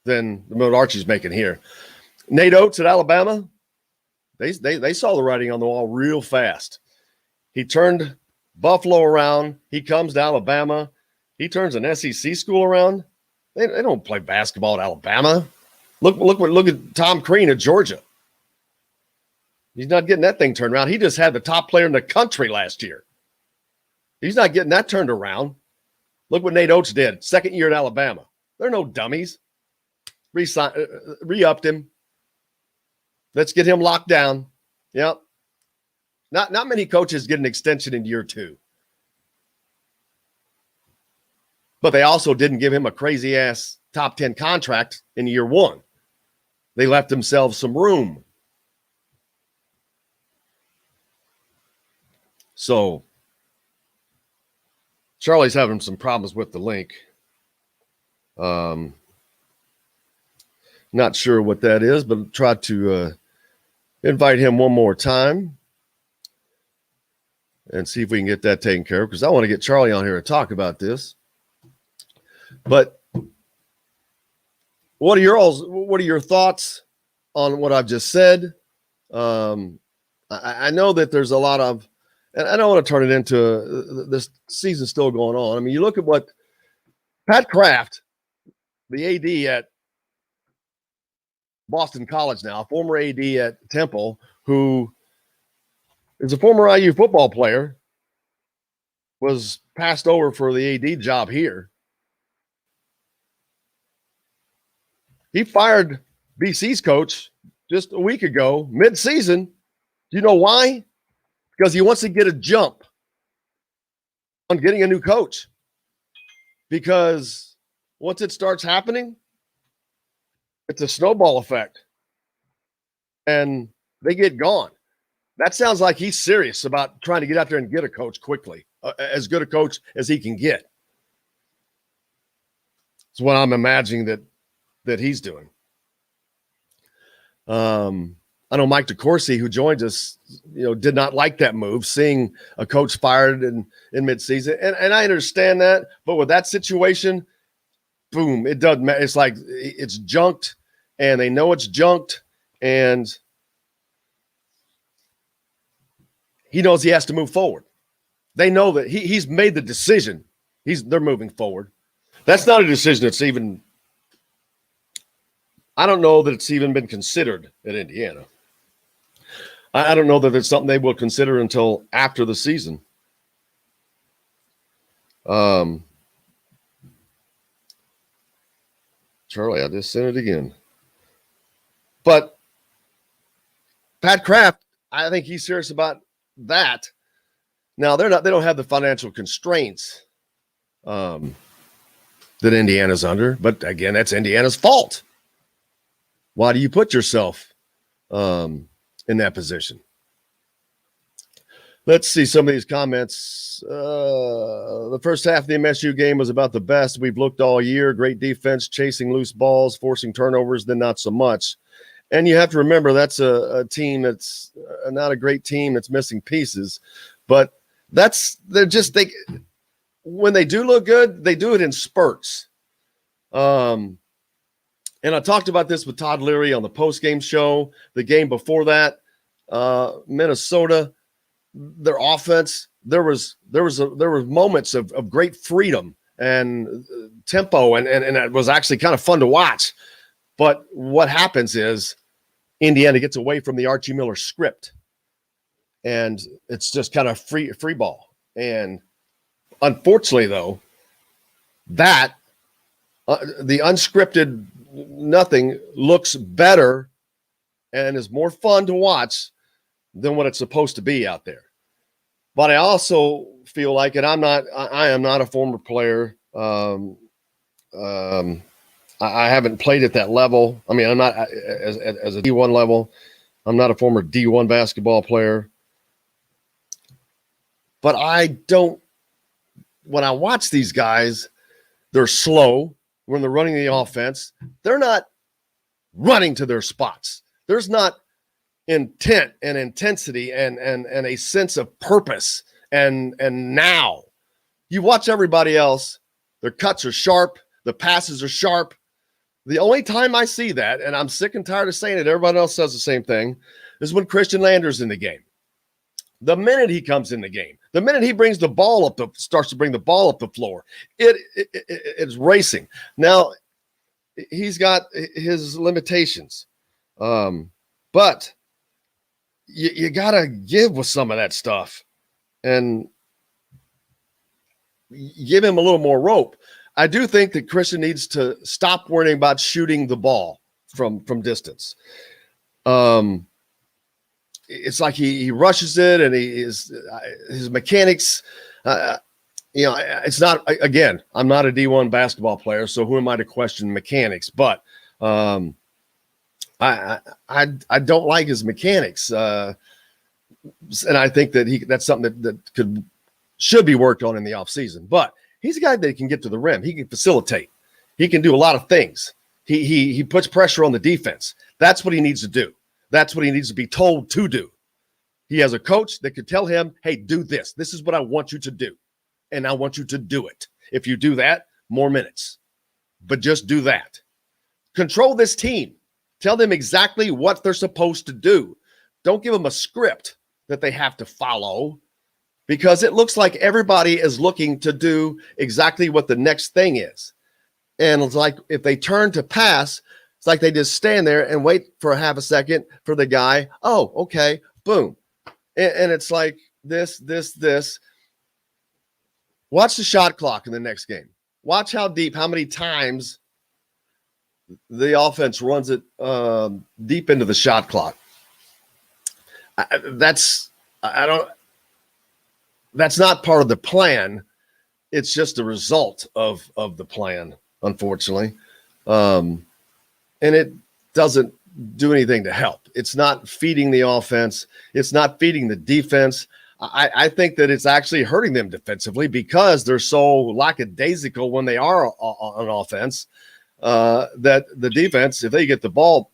than what Archie's making here. Nate Oates at Alabama, they saw the writing on the wall real fast. He turned Buffalo around. He comes to Alabama. He turns an SEC school around. They don't play basketball at Alabama. Look at Tom Crean at Georgia. He's not getting that thing turned around. He just had the top player in the country last year. He's not getting that turned around. Look what Nate Oates did. Second year at Alabama. They're no dummies. Re-upped him. Let's get him locked down. Yep. Not many coaches get an extension in year 2. But they also didn't give him a crazy-ass top 10 contract in year 1. They left themselves some room. So Charlie's having some problems with the link. Not sure what that is, but try to invite him one more time. and see if we can get that taken care of, because I want to get Charlie on here to talk about this. But what are your thoughts on what I've just said? I know that there's a lot of, and I don't want to turn it into this season still going on. I mean, you look at what Pat Kraft, the AD at Boston College now, former AD at Temple, who is a former IU football player, was passed over for the AD job here. He fired BC's coach just a week ago, mid-season. Do you know why? Because he wants to get a jump on getting a new coach. Because once it starts happening, it's a snowball effect. And they get gone. That sounds like he's serious about trying to get out there and get a coach quickly, as good a coach as he can get. It's what I'm imagining that he's doing. I know Mike DeCourcy, who joins us, did not like that move, seeing a coach fired in midseason. And I understand that, but with that situation, boom, it doesn't matter. It's like it's junked, and they know it's junked, and he knows he has to move forward. They know that he's made the decision. They're moving forward. That's not a decision that's even, I don't know that it's even been considered at Indiana. I don't know that it's something they will consider until after the season. Charlie, I just sent it again. But Pat Kraft, I think he's serious about that. Now they don't have the financial constraints that Indiana's under, but again, that's Indiana's fault. Why do you put yourself in that position? Let's see some of these comments. The first half of the MSU game was about the best we've looked all year. Great defense, chasing loose balls, forcing turnovers, then not so much. And you have to remember that's a team that's not a great team that's missing pieces. But when they do look good, they do it in spurts. And I talked about this with Todd Leary on the post-game show. The game before that, Minnesota, their offense, there was moments of great freedom and tempo, and it was actually kind of fun to watch. But what happens is Indiana gets away from the Archie Miller script, and it's just kind of free ball. And unfortunately, though, that the unscripted nothing looks better and is more fun to watch than what it's supposed to be out there. But I also feel like, and I am not a former player. I haven't played at that level. I mean, I'm not as a D1 level. I'm not a former D1 basketball player. But when I watch these guys, they're slow. When they're running the offense, they're not running to their spots. There's not intent and intensity and a sense of purpose. And now you watch everybody else, their cuts are sharp, the passes are sharp. The only time I see that, and I'm sick and tired of saying it, everybody else says the same thing, is when Christian Lander's in the game. The minute he comes in the game, the minute he brings the ball starts to bring the ball up the floor, it's racing. Now, he's got his limitations, but you got to give with some of that stuff and give him a little more rope. I do think that Christian needs to stop worrying about shooting the ball from distance. It's like he rushes it, and his mechanics. It's not. Again, I'm not a D1 basketball player, so who am I to question mechanics? But I don't like his mechanics, and I think that that's something that should be worked on in the offseason. But he's a guy that can get to the rim. He can facilitate. He can do a lot of things. He puts pressure on the defense. That's what he needs to do. That's what he needs to be told to do. He has a coach that could tell him, hey, do this. This is what I want you to do. And I want you to do it. If you do that, more minutes. But just do that. Control this team. Tell them exactly what they're supposed to do. Don't give them a script that they have to follow, because it looks like everybody is looking to do exactly what the next thing is. And it's like if they turn to pass, it's like they just stand there and wait for a half a second for the guy. Oh, okay, boom. And it's like this. Watch the shot clock in the next game. Watch how deep, how many times the offense runs it deep into the shot clock. That's not part of the plan. It's just a result of the plan, unfortunately. And it doesn't do anything to help. It's not feeding the offense. It's not feeding the defense. I think that it's actually hurting them defensively because they're so lackadaisical when they are on offense, that the defense, if they get the ball,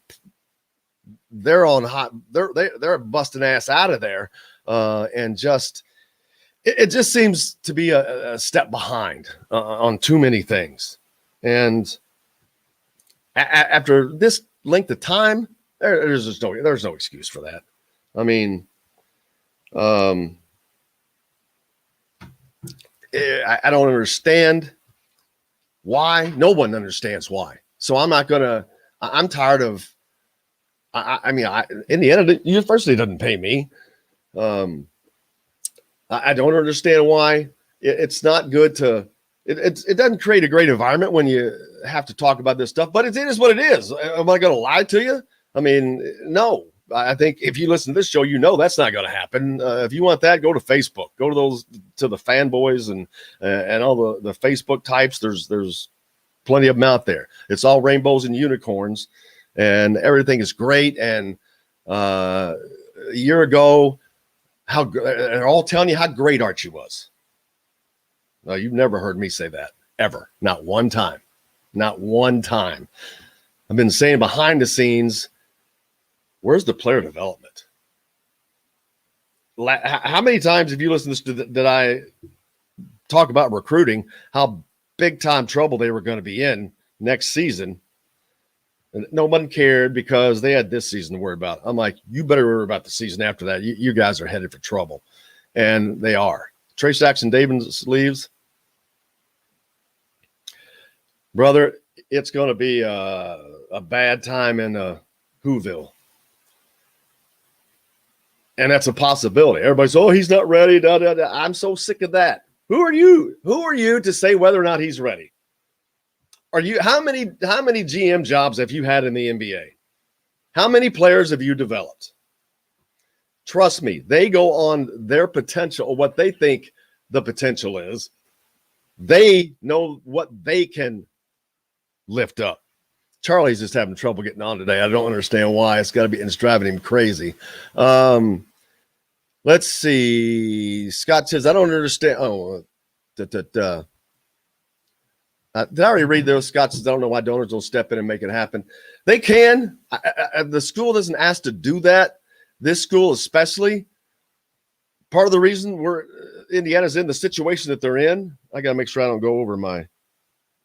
they're on hot. They're busting ass out of there, and just it just seems to be a step behind on too many things. And after this length of time, there's no excuse for that. I mean, I don't understand why. No one understands why. So I'm tired of. I mean, Indiana University doesn't pay me. I don't understand why. It's not good to. It doesn't create a great environment when you have to talk about this stuff. But it is what it is. Am I going to lie to you? I mean, no. I think if you listen to this show, you know that's not going to happen. If you want that, go to Facebook. Go to the fanboys and all the Facebook types. There's plenty of them out there. It's all rainbows and unicorns, and everything is great. And a year ago, they're all telling you how great Archie was. No, you've never heard me say that ever. Not one time. Not one time. I've been saying behind the scenes. Where's the player development? How many times have you listened to this that I talk about recruiting, how big time trouble they were going to be in next season? And no one cared because they had this season to worry about. I'm like, you better worry about the season after that. You guys are headed for trouble. And they are. Trey Jackson-Davis leaves. Brother, it's going to be a bad time in Whoville. And that's a possibility. Everybody's, oh, he's not ready. Da, da, da. I'm so sick of that. Who are you? Who are you to say whether or not he's ready? How many GM jobs have you had in the NBA? How many players have you developed? Trust me, they go on their potential, or what they think the potential is. They know what they can lift up. Charlie's just having trouble getting on today. I don't understand why. It's driving him crazy. Let's see. Scott says, I don't understand. Did I already read those? Scott says, I don't know why donors don't step in and make it happen. They can. The school doesn't ask to do that. This school especially. Part of the reason Indiana's in the situation that they're in, I got to make sure I don't go over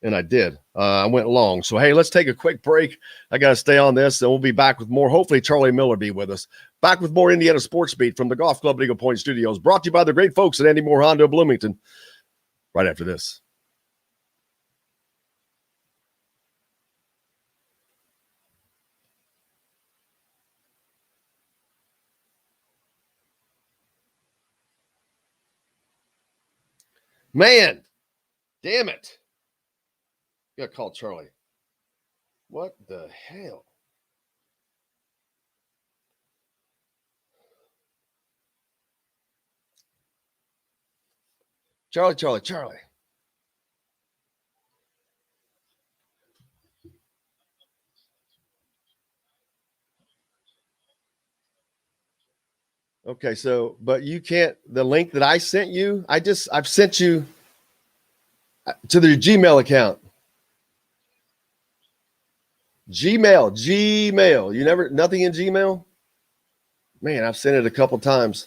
and I did. I went long. So, hey, let's take a quick break. I got to stay on this, and we'll be back with more. Hopefully, Charlie Miller be with us. Back with more Indiana Sports Beat from the Golf Club at Eagle Point Studios, brought to you by the great folks at Andy Moore Honda of Bloomington. Right after this. Man, damn it. Got to call Charlie. What the hell? Charlie. Okay, so, but you can't, the link that I sent you, I've sent you to the Gmail account. Gmail. You nothing in Gmail? Man, I've seen it a couple times.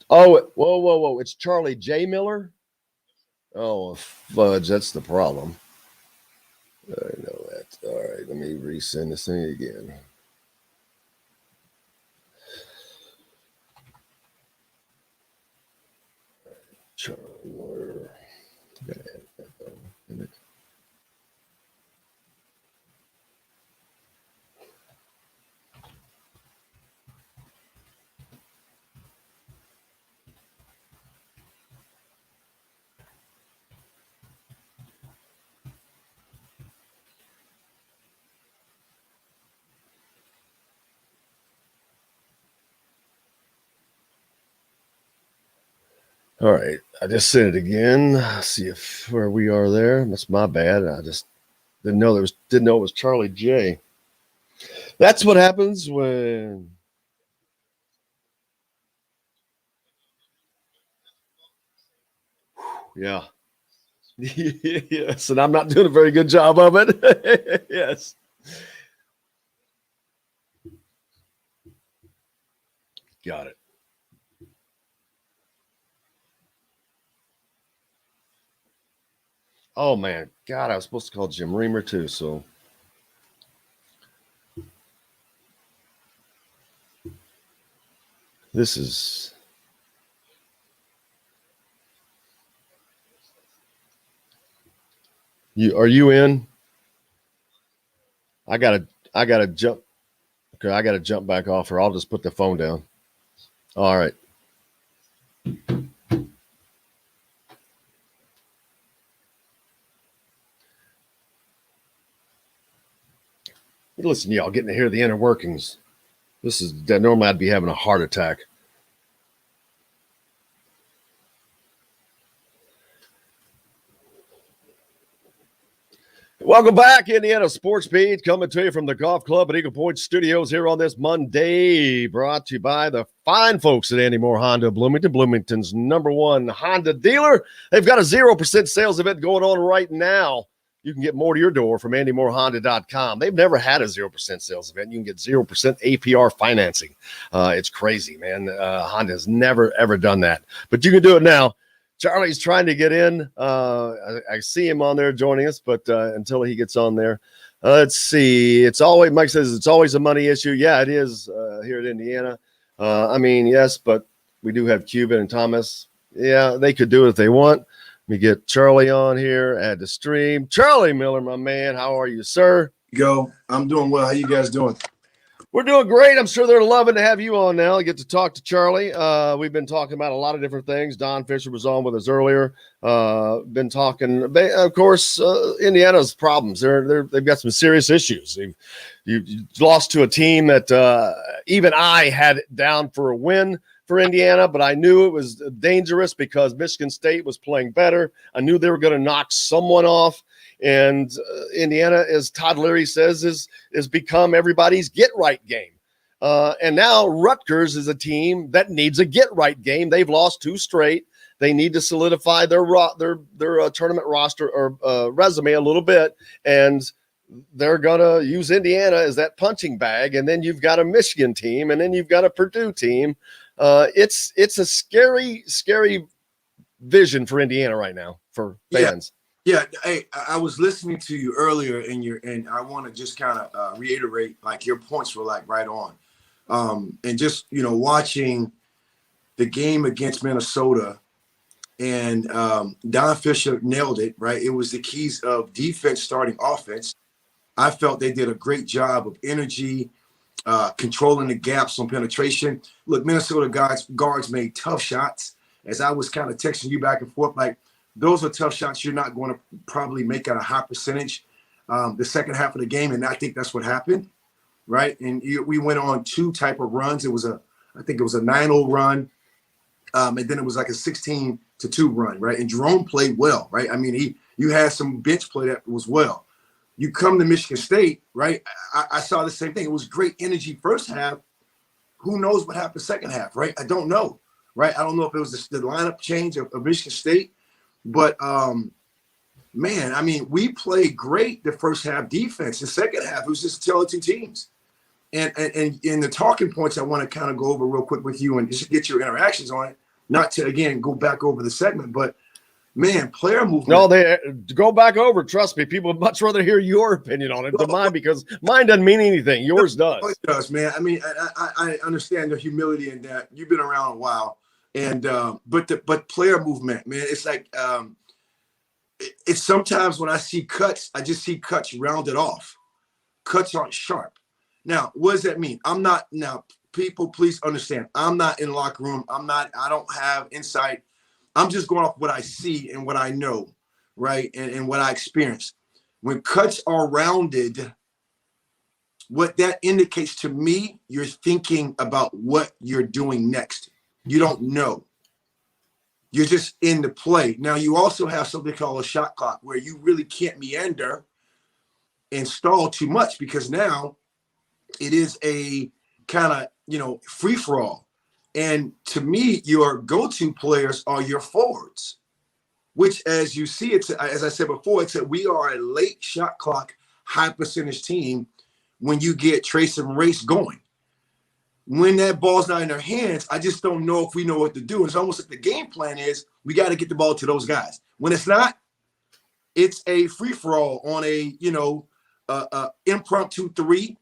Oh, whoa. It's Charlie J. Miller? Oh, fudge. That's the problem. I know that. All right, let me resend this thing again. Charlie Miller. All right, I just sent it again. See if where we are there. That's my bad. I just didn't know it was Charlie J. That's what happens when. Yeah. Yes, and I'm not doing a very good job of it. Yes. Got it. Oh man, God, I was supposed to call Jim Riemer too. So this is you. Are you in? I gotta jump. Okay, I gotta jump back off, or I'll just put the phone down. All right. Listen, y'all, getting to hear the inner workings. This is normally I'd be having a heart attack. Welcome back, Indiana Sports Beat, coming to you from the Golf Club at Eagle Point Studios here on this Monday, brought to you by the fine folks at Andy Moore Honda Bloomington, Bloomington's #1 Honda dealer. They've got a 0% sales event going on right now. You can get more to your door from AndyMooreHonda.com. They've never had a 0% sales event. You can get 0% APR financing. It's crazy, man. Honda has never, ever done that. But you can do it now. Charlie's trying to get in. I see him on there joining us, but until he gets on there, let's see. Mike says it's always a money issue. Yeah, it is here at Indiana. I mean, yes, but we do have Cuban and Thomas. Yeah, they could do it if they want. Let me get Charlie on here, add the stream. Charlie Miller, my man, how are you, sir? Go. I'm doing well. How you guys doing? We're doing great. I'm sure they're loving to have you on now. I get to talk to Charlie. We've been talking about a lot of different things. Don Fischer was on with us earlier. Been talking, of course, Indiana's problems. They've got some serious issues. You lost to a team that even I had down for a win for Indiana, but I knew it was dangerous because Michigan State was playing better. I knew they were going to knock someone off. And Indiana, as Todd Leary says, is become everybody's get-right game. And now Rutgers is a team that needs a get-right game. They've lost 2 straight. They need to solidify their tournament roster or resume a little bit, and they're going to use Indiana as that punching bag. And then you've got a Michigan team, and then you've got a Purdue team. It's a scary, scary vision for Indiana right now for fans. Yeah, hey, I was listening to you earlier, and I want to just kind of reiterate, like your points were like right on, and just watching the game against Minnesota, and Don Fischer nailed it. Right, it was the keys of defense starting offense. I felt they did a great job of energy, controlling the gaps on penetration. Look, Minnesota guards made tough shots. As I was kind of texting you back and forth, like, those are tough shots you're not going to probably make at a high percentage the second half of the game, and I think that's what happened, right? And we went on 2 type of runs. I think it was a 9-0 run, and then it was like a 16-2 run, right? And Jerome played well, right? I mean, you had some bench play that was well. You come to Michigan State, right? I saw the same thing. It was great energy first half. Who knows what happened second half, right? I don't know, right? I don't know if it was the lineup change of Michigan State. But, man, I mean, we played great the first half defense. The second half, it was just a tale of 2 teams. And the talking points I want to kind of go over real quick with you and just get your interactions on it. Not to, again, go back over the segment, but man, player movement. No, they go back over. Trust me, people would much rather hear your opinion on it than mine, because mine doesn't mean anything. Yours does. It does, man. I mean, I understand the humility in that. You've been around a while, and but player movement, man, it's like it's sometimes when I see cuts, I just see cuts rounded off. Cuts aren't sharp. Now, what does that mean? I'm not now. People, please understand. I'm not in the locker room. I don't have insight. I'm just going off what I see and what I know, right? And what I experience. When cuts are rounded, what that indicates to me, you're thinking about what you're doing next. You don't know. You're just in the play. Now, you also have something called a shot clock where you really can't meander and stall too much, because now it is a kind of, free for all. And to me, your go-to players are your forwards, which, as you see, it's, as I said before, it's that we are a late shot clock, high percentage team when you get trace and race going. When that ball's not in their hands, I just don't know if we know what to do. It's almost like the game plan is we got to get the ball to those guys. When it's not, it's a free-for-all on a, impromptu three.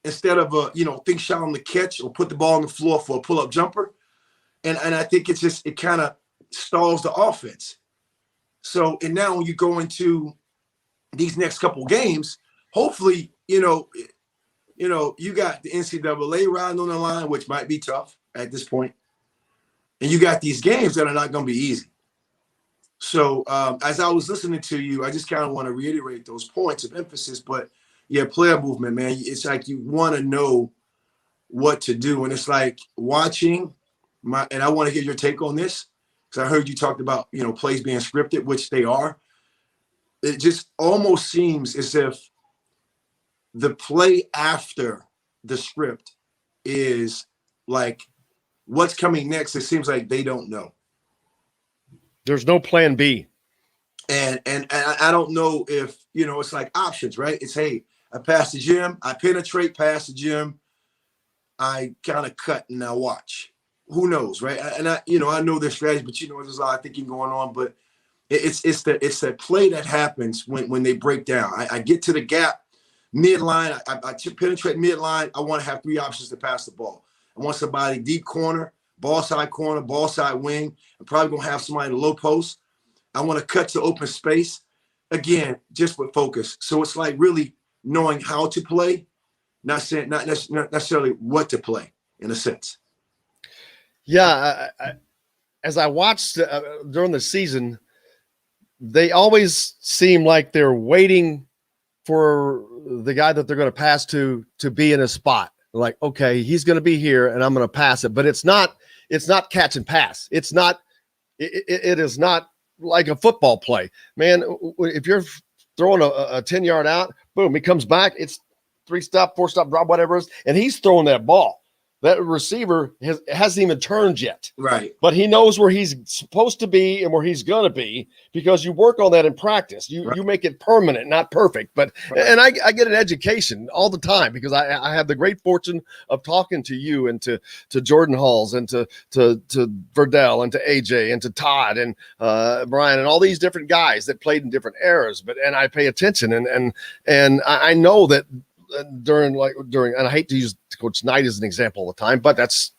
Instead of think shot on the catch or put the ball on the floor for a pull-up jumper. And I think it kind of stalls the offense. So, and now when you go into these next couple games, hopefully, you got the NCAA riding on the line, which might be tough at this point. And you got these games that are not going to be easy. So as I was listening to you, I just kind of want to reiterate those points of emphasis, but yeah, player movement, man. It's like you want to know what to do. And it's like watching and I want to get your take on this, because I heard you talked about, plays being scripted, which they are. It just almost seems as if the play after the script is like what's coming next. It seems like they don't know. There's no plan B. And I don't know if, it's like options, right? It's, hey, I pass to Jim, I penetrate, pass to Jim, I kind of cut and I watch. Who knows, right? And I know their strategy, but there's a lot of thinking going on. But it's that play that happens when they break down. I get to the gap, midline, I penetrate midline. I want to have three options to pass the ball. I want somebody deep corner, ball side wing. I'm probably gonna have somebody in the low post. I want to cut to open space. Again, just with focus. So it's like really knowing how to play, not necessarily what to play, in a sense. Yeah, as I watched during the season, they always seem like they're waiting for the guy that they're going to pass to be in a spot. Like, okay, he's going to be here, and I'm going to pass it. But it's not catch and pass. It's not. It is not like a football play, man. If you're throwing a 10-yard out, boom, he comes back. It's 3-stop, 4-stop drop, whatever it is, and he's throwing that ball. That receiver hasn't even turned yet. Right. But he knows where he's supposed to be and where he's going to be, because you work on that in practice. You make it permanent, not perfect. But and I get an education all the time, because I have the great fortune of talking to you and to Jordan Halls and to Verdell and to AJ and to Todd and Brian and all these different guys that played in different eras. And I pay attention and I know that during, and I hate to use Coach Knight as an example all the time, but it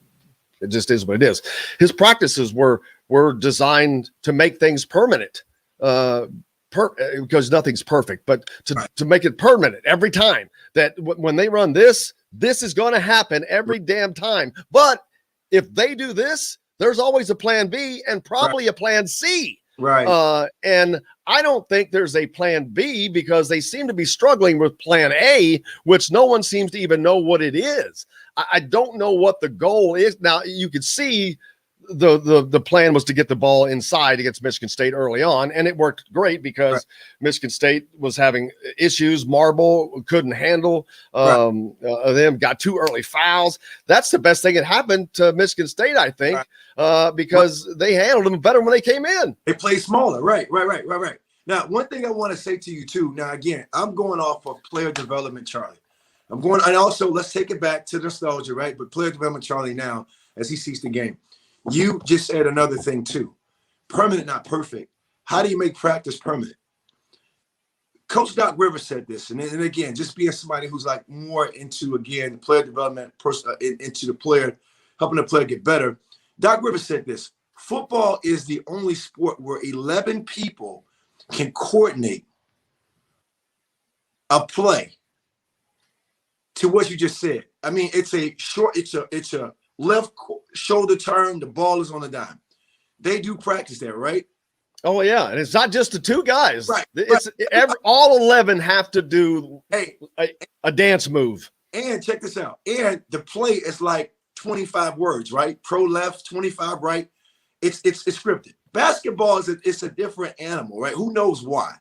just is what it is. His practices were designed to make things permanent, because nothing's perfect, but to make it permanent every time, that when they run this is going to happen every damn time. But if they do this, there's always a plan B and probably a plan C. Right. And I don't think there's a plan B, because they seem to be struggling with plan A, which no one seems to even know what it is. I don't know what the goal is. Now, you could see the plan was to get the ball inside against Michigan State early on, and it worked great, because Michigan State was having issues. Marble couldn't handle them, got 2 early fouls. That's the best thing that happened to Michigan State, I think, because they handled them better when they came in. They play smaller. Right. Now, one thing I want to say to you too, now again, I'm going off of player development, Charlie. I'm going, and also let's take it back to nostalgia, right? But player development, Charlie, now as he sees the game, you just said another thing too: permanent, not perfect. How do you make practice permanent? Coach Doc Rivers said this, and again, just being somebody who's like more into again player development, into the player, helping the player get better. Doc Rivers said this: football is the only sport where 11 people can coordinate a play to what you just said. I mean, it's a left shoulder turn. The ball is on the dime. They do practice that, right? Oh yeah, and it's not just the two guys. Right. It's all 11 have to do a dance move. And check this out. And the play is like 25 words, right? Pro left, 25 right. It's scripted. Basketball it's a different animal, right? Who knows why?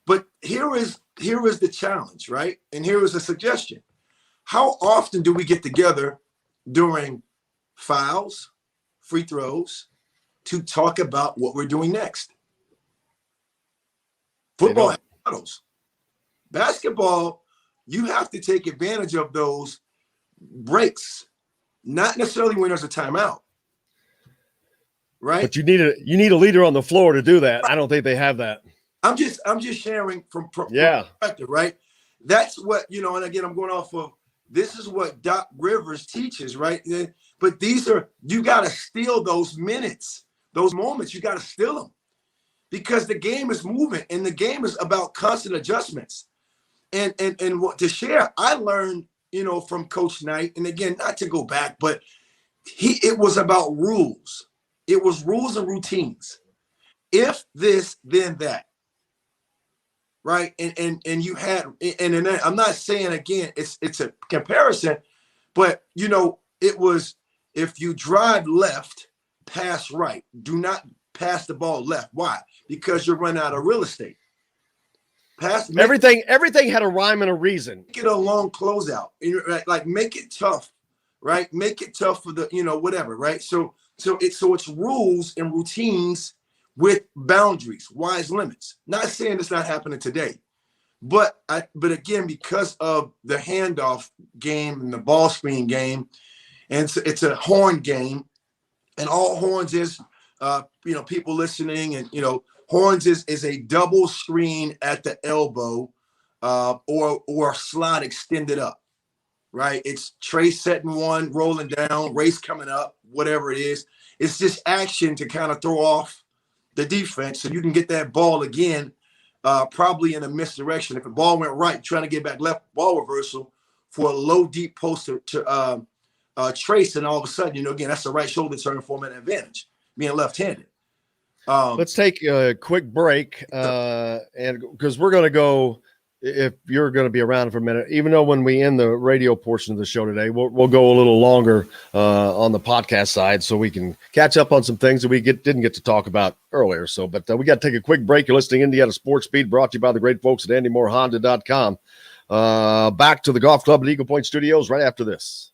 But here is the challenge, right? And here is a suggestion. How often do we get together during fouls, free throws, to talk about what we're doing next? Football has huddles. Basketball, you have to take advantage of those breaks, not necessarily when there's a timeout, right? But you need a leader on the floor to do that. I don't think they have that. I'm just sharing from perspective, right? That's what, and again, I'm going off of, this is what Doc Rivers teaches, right? But you got to steal those minutes, those moments. You got to steal them because the game is moving and the game is about constant adjustments. And what to share, I learned, from Coach Knight, and again, not to go back, but it was about rules. It was rules and routines. If this, then that. Right. And you had, and I'm not saying again, it's a comparison, but it was, if you drive left, pass right. Do not pass the ball left. Why? Because you're running out of real estate. Everything had a rhyme and a reason. Make it a long closeout. Like make it tough, right? Make it tough for the, whatever, right? So it's rules and routines with boundaries, wise limits. Not saying it's not happening today, but again, because of the handoff game and the ball screen game, and it's a horn game, and all horns is, people listening, and horns is a double screen at the elbow, or slot extended up, right? It's Trace setting one, rolling down, race coming up, whatever it is. It's just action to kind of throw off the defense, so you can get that ball again, probably in a misdirection. If the ball went right, trying to get back left, ball reversal for a low deep post to Trace, and all of a sudden, again, that's the right shoulder turn for him, an advantage, being left-handed. Let's take a quick break, and because we're going to go, if you're going to be around for a minute, even though when we end the radio portion of the show today, we'll go a little longer on the podcast side, so we can catch up on some things that we didn't get to talk about earlier. So, but we got to take a quick break. You're listening to Indiana Sports Beat, brought to you by the great folks at AndyMooreHonda.com. Back to the Golf Club at Eagle Point Studios right after this.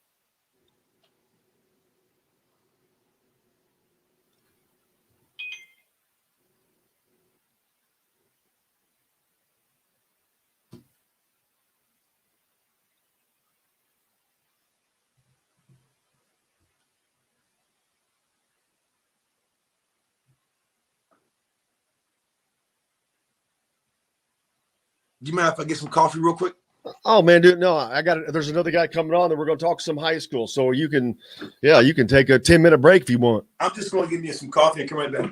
Do you mind if I get some coffee real quick? Oh man, dude, no, I got it. There's another guy coming on that we're going to talk some high school. So you can take a 10-minute break if you want. I'm just going to give you some coffee and come right back.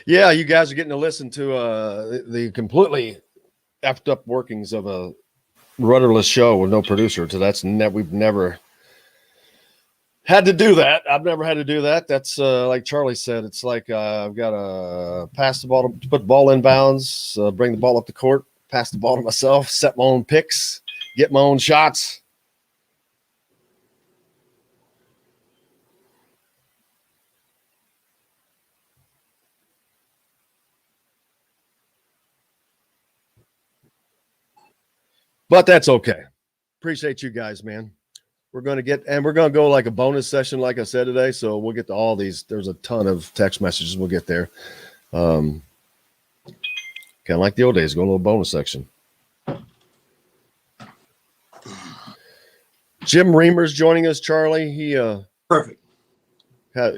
Yeah, you guys are getting to listen to the completely effed up workings of a rudderless show with no producer. So we've never had to do that. I've never had to do that. That's like Charlie said. It's like I've got to pass the ball, put the ball in bounds, bring the ball up the court, pass the ball to myself, set my own picks, get my own shots. But that's okay. Appreciate you guys, man. We're going to go like a bonus session, like I said today. So we'll get to all these. There's a ton of text messages. We'll get there. Kind of like the old days, go a little bonus section. Jim Riemer's joining us, Charlie. He Perfect.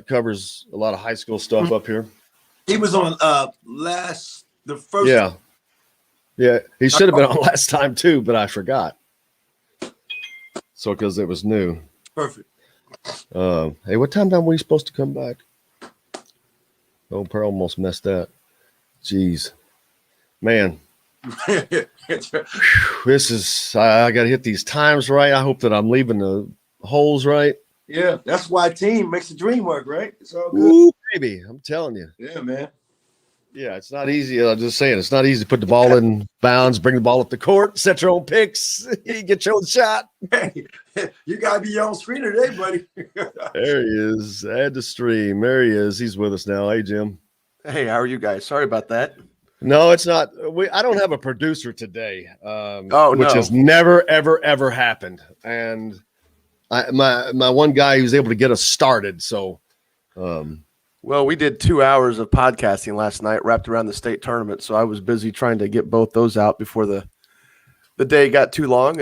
Covers a lot of high school stuff up here. He was on the first. Yeah. He should have been on last time too, but I forgot. So because it was new. Perfect. Hey, what time were we supposed to come back? Oh, Pearl almost messed that. Jeez, man. This is. I got to hit these times right. I hope that I'm leaving the holes right. Yeah, that's why team makes the dream work, right? It's all good. Ooh, baby, I'm telling you. Yeah, man. Yeah, it's not easy. I'm just saying, it's not easy to put the ball in bounds, bring the ball up the court, set your own picks, you get your own shot. Hey, you gotta be your own screener today, buddy. There he is. Add to stream. There he is. He's with us now. Hey, Jim. Hey, how are you guys? Sorry about that. No, it's not. I don't have a producer today. Which no. has never, ever, ever happened. And my one guy who's able to get us started. So, Well, we did 2 hours of podcasting last night, wrapped around the state tournament. So I was busy trying to get both those out before the day got too long.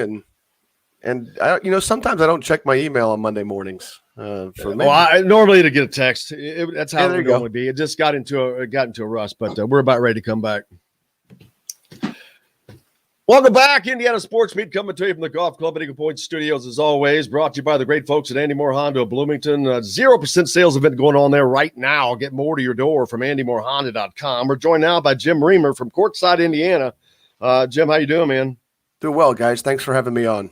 And I, sometimes I don't check my email on Monday mornings. I normally to get a text. That's how there it you go. normally be. It just got into a rust, but we're about ready to come back. Welcome back, Indiana Sports Beat, coming to you from the Golf Club at Eagle Point Studios, as always. Brought to you by the great folks at Andy Moore Honda of Bloomington. 0% sales event going on there right now. Get more to your door from AndyMooreHonda.com. We're joined now by Jim Riemer from Courtside, Indiana. Jim, how you doing, man? Doing well, guys. Thanks for having me on.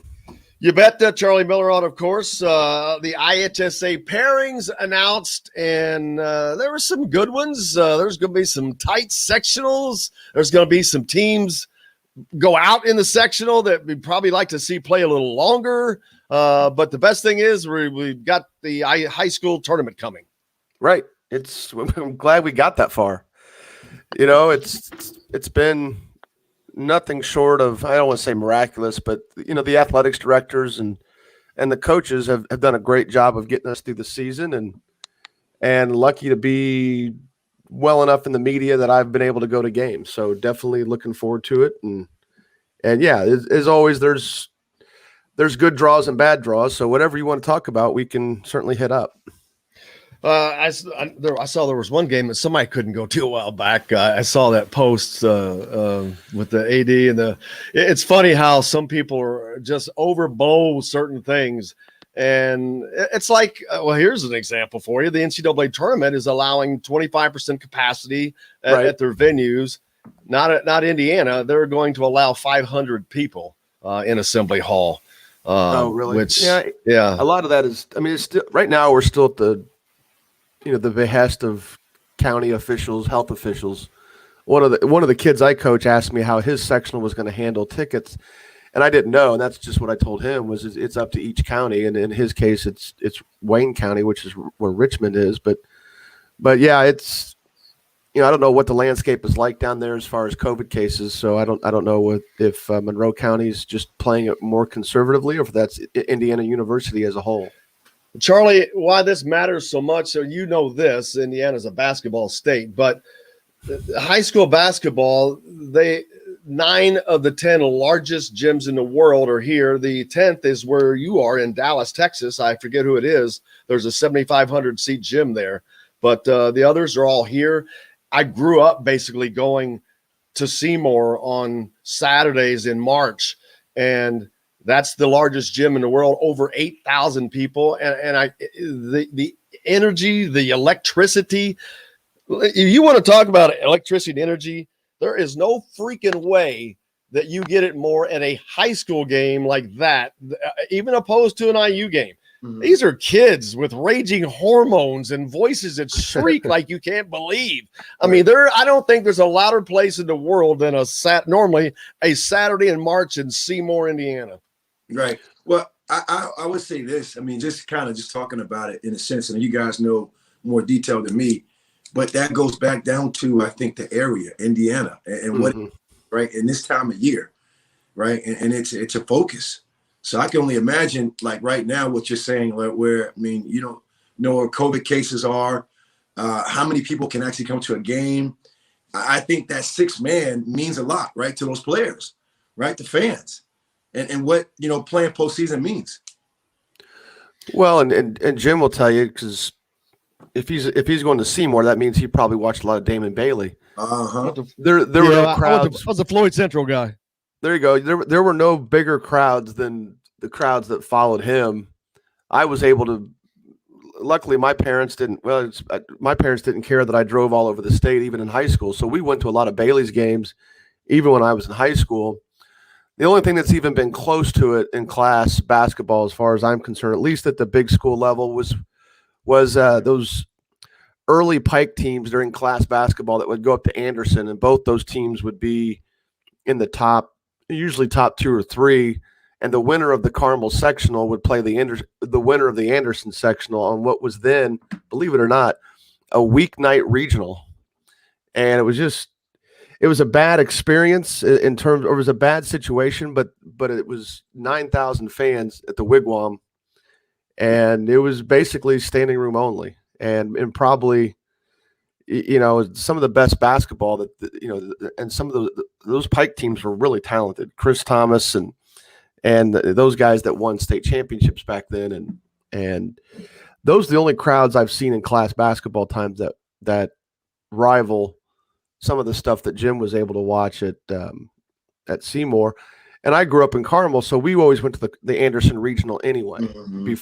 You bet. Charlie Miller on, of course. The IHSA pairings announced, and there were some good ones. There's going to be some tight sectionals. There's going to be some teams go out in the sectional that we'd probably like to see play a little longer. But the best thing is we've got the high school tournament coming. Right. I'm glad we got that far. It's been nothing short of, I don't want to say miraculous, but the athletics directors and the coaches have done a great job of getting us through the season, and lucky to be well enough in the media that I've been able to go to games. So definitely looking forward to it. And yeah, as always, there's good draws and bad draws. So whatever you want to talk about, we can certainly hit up. I saw there was one game that somebody couldn't go to a while back. I saw that post with the AD and it's funny how some people are just overbow certain things. And it's like, well, here's an example for you. The NCAA tournament is allowing 25% capacity at their venues. Not Indiana. They're going to allow 500 people in Assembly Hall. Oh, really? Which, yeah. A lot of that is, it's still, right now we're still at the behest of county officials, health officials. One of the kids I coach asked me how his sectional was going to handle tickets. And I didn't know, and that's just what I told him was it's up to each county, and in his case, it's Wayne County, which is where Richmond is. But yeah, it's I don't know what the landscape is like down there as far as COVID cases. So I don't know if Monroe County is just playing it more conservatively, or if that's Indiana University as a whole. Charlie, why this matters so much? So this Indiana's a basketball state, but high school basketball, 9 of the 10 largest gyms in the world are here. The 10th is where you are in Dallas, Texas. I forget who it is. There's a 7,500 seat gym there, but the others are all here. I grew up basically going to Seymour on Saturdays in March, and that's the largest gym in the world, over 8,000 people. And the energy, the electricity, if you want to talk about electricity and energy, there is no freaking way that you get it more at a high school game like that, even opposed to an IU game. Mm-hmm. These are kids with raging hormones and voices that shriek like you can't believe. I mean, I don't think there's a louder place in the world than normally a Saturday in March in Seymour, Indiana. Right. Well, I would say this. I mean, just talking about it in a sense, and you guys know more detail than me, but that goes back down to, I think, the area, Indiana, and what, right, in this time of year. right? And it's a focus. So I can only imagine, like right now, what you're saying, where I mean, you don't know where COVID cases are, how many people can actually come to a game. I think that 6-man means a lot, right, to those players, right, to fans, and what playing postseason means. Well, and Jim will tell you, because if he's going to Seymour, that means he probably watched a lot of Damon Bailey. There were no crowds. I was a Floyd Central guy. There you go. There were no bigger crowds than the crowds that followed him. I was able to. Luckily, my parents didn't. Well, my parents didn't care that I drove all over the state, even in high school. So we went to a lot of Bailey's games, even when I was in high school. The only thing that's even been close to it in class basketball, as far as I'm concerned, at least at the big school level, was those early Pike teams during class basketball that would go up to Anderson, and both those teams would be in the usually top 2 or 3, and the winner of the Carmel sectional would play the winner of the Anderson sectional on what was then, believe it or not, a weeknight regional. And it was a bad experience in terms, or it was a bad situation, but it was 9,000 fans at the Wigwam, and it was basically standing room only, and probably, some of the best basketball and some of those Pike teams were really talented. Chris Thomas and those guys that won state championships back then, and those are the only crowds I've seen in class basketball times that rival some of the stuff that Jim was able to watch at Seymour. And I grew up in Carmel, so we always went to the Anderson Regional anyway,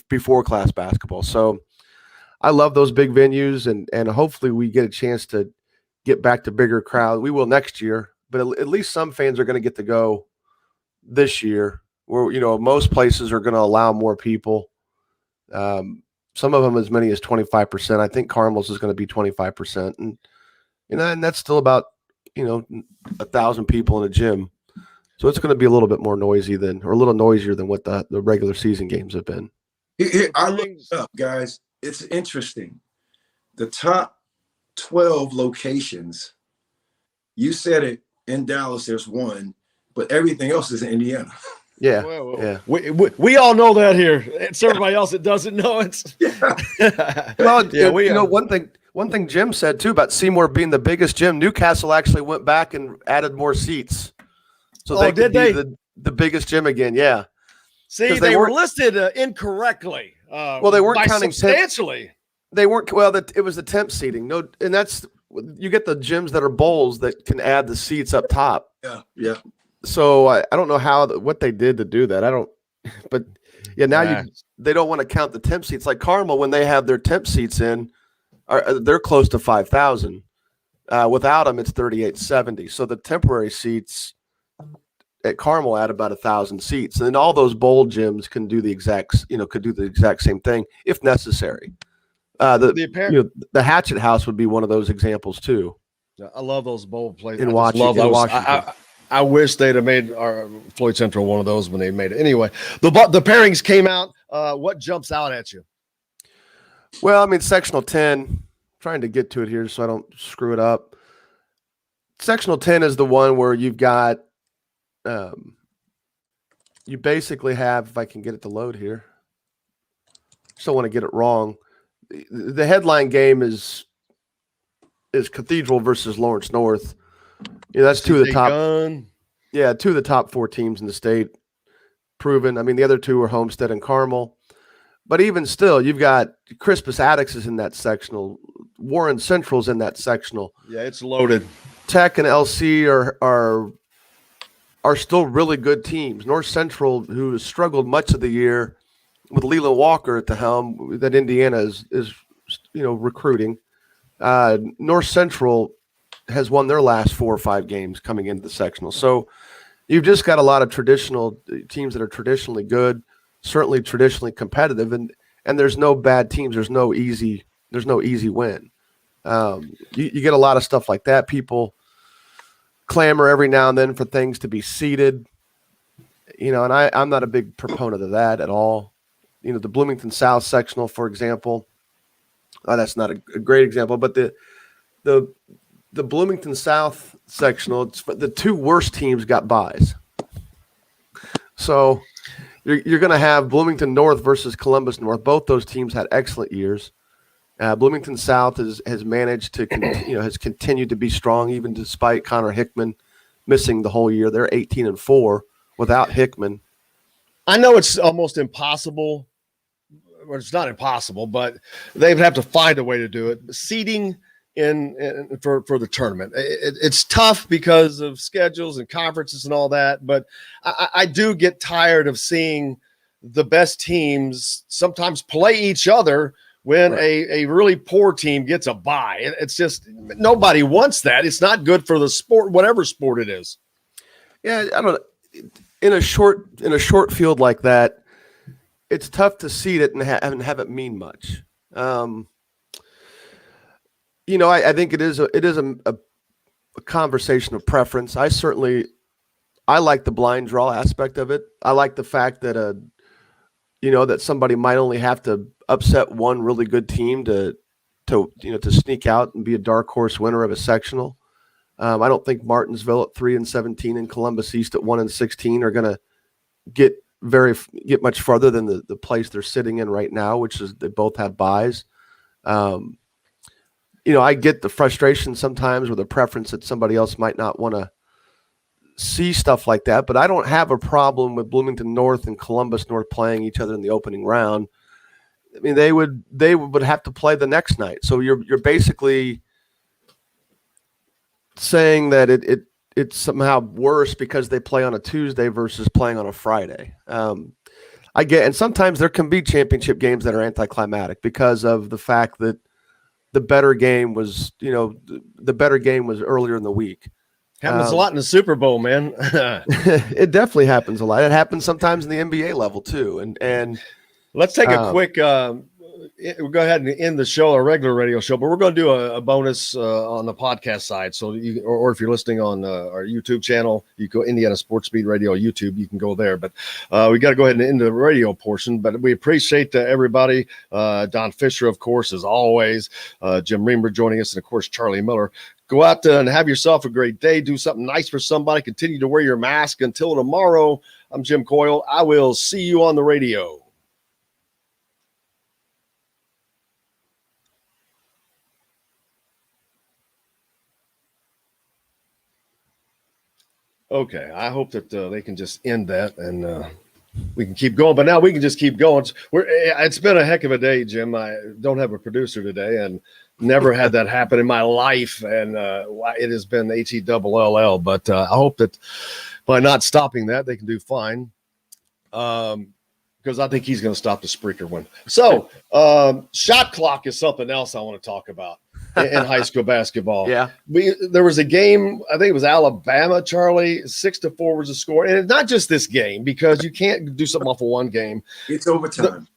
before class basketball. So I love those big venues, and hopefully we get a chance to get back to bigger crowds. We will next year, but at least some fans are going to get to go this year, where most places are going to allow more people. Some of them as many as 25%. I think Carmel's is going to be 25%, and that's still about 1,000 people in a gym. So it's going to be a little bit more noisy or a little noisier than what the regular season games have been. I looked it up, guys. It's interesting. The top 12 locations, you said it, in Dallas there's one, but everything else is in Indiana. Yeah. Well, yeah. We all know that here. It's everybody else that doesn't know it. Well, yeah, one thing Jim said too about Seymour being the biggest gym, Newcastle actually went back and added more seats. So they could be the biggest gym again. Yeah. See, they were listed incorrectly. Well, they weren't counting substantially. They weren't. Well, it was the temp seating. No, and that's, you get the gyms that are bowls that can add the seats up top. Yeah. So I don't know what they did to do that. But yeah, now they don't want to count the temp seats. Like Carmel, when they have their temp seats in, they're close to 5,000. Without them, it's 3,870. So the temporary seats at Carmel add about 1,000 seats, and then all those bowl gyms can do the exact same thing if necessary. The Hatchet House would be one of those examples too. I love those bowl places. In Washington. I wish they'd have made our Floyd Central one of those when they made it. Anyway, the pairings came out. What jumps out at you? Well, I mean, sectional 10, trying to get to it here so I don't screw it up. Sectional 10 is the one where you've got, you basically have, if I can get it to load here, just don't want to get it wrong. The headline game is Cathedral versus Lawrence North. Yeah, that's two of the top 4 teams in the state. Proven. I mean, the other two are Homestead and Carmel. But even still, you've got Crispus Attucks is in that sectional. Warren Central's in that sectional. Yeah, it's loaded. Tech and LC are still really good teams. North Central, who has struggled much of the year with Leland Walker at the helm, that Indiana is recruiting. North Central has won their last 4 or 5 games coming into the sectional. So you've just got a lot of traditional teams that are traditionally good, certainly traditionally competitive, and there's no bad teams. There's no easy win. You get a lot of stuff like that. People clamor every now and then for things to be seeded, and I'm not a big proponent of that at all. The Bloomington South sectional, for example, that's not a great example, but the Bloomington South sectional, the 2 worst teams got buys. So you're going to have Bloomington North versus Columbus North. Both those teams had excellent years. Bloomington South has managed to has continued to be strong even despite Connor Hickman missing the whole year. They're 18-4 without Hickman. I know it's almost impossible. Well, it's not impossible, but they would have to find a way to do it. Seeding for the tournament, it's tough because of schedules and conferences and all that. But I do get tired of seeing the best teams sometimes play each other when a really poor team gets a bye. It's just nobody wants that. It's not good for the sport, whatever sport it is. Yeah, I don't know. In a short field like that, it's tough to seed it and have it mean much. I think it is a conversation of preference. I like the blind draw aspect of it. I like the fact that that somebody might only have to upset one really good team to sneak out and be a dark horse winner of a sectional. I don't think Martinsville at 3-17 and Columbus East at 1-16 are going to get much farther than the place they're sitting in right now, which is they both have buys. I get the frustration sometimes with a preference that somebody else might not want to see stuff like that, but I don't have a problem with Bloomington North and Columbus North playing each other in the opening round. I mean, they would have to play the next night. So you're basically saying that it's somehow worse because they play on a Tuesday versus playing on a Friday. I get, and sometimes there can be championship games that are anticlimactic because of the fact that the better game was earlier in the week. Happens a lot in the Super Bowl, man. It definitely happens a lot. It happens sometimes in the NBA level too. And let's take a quick. We'll go ahead and end the show, a regular radio show, but we're going to do a bonus on the podcast side. So, or if you're listening on our YouTube channel, you go Indiana Sports Beat Radio YouTube. You can go there. But we got to go ahead and end the radio portion. But we appreciate everybody. Don Fischer, of course, as always. Jim Riemer joining us, and of course Charlie Miller. Go out and have yourself a great day. Do something nice for somebody. Continue to wear your mask. Until tomorrow, I'm Jim Coyle. I will see you on the radio. Okay, I hope that they can just end that and we can keep going. But now we can just keep going. It's been a heck of a day, Jim. I don't have a producer today and never had that happen in my life. And it has been HELL. But I hope that by not stopping that, they can do fine. Because I think he's going to stop the Spreaker one. So shot clock is something else I want to talk about in high school basketball. Yeah. There was a game, I think it was Alabama, Charlie, 6-4 was the score. And it's not just this game because you can't do something off of one game. It's overtime.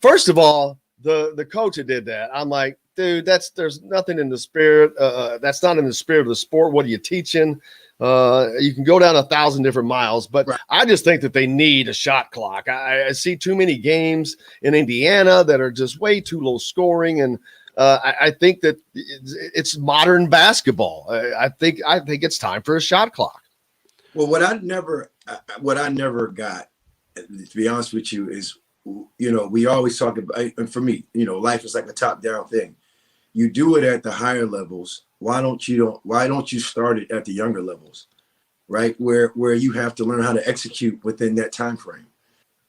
First of all, the coach that did that, I'm like, dude, there's nothing in the spirit. That's not in the spirit of the sport. What are you teaching? You can go down 1,000 different miles, but right. I just think that they need a shot clock. I see too many games in Indiana that are just way too low scoring, and I think that it's modern basketball. I think it's time for a shot clock. Well, what I never got, to be honest with you, is we always talk about, and for me, life is like a top-down thing. You do it at the higher levels. Why don't you start it at the younger levels, right? Where you have to learn how to execute within that time frame,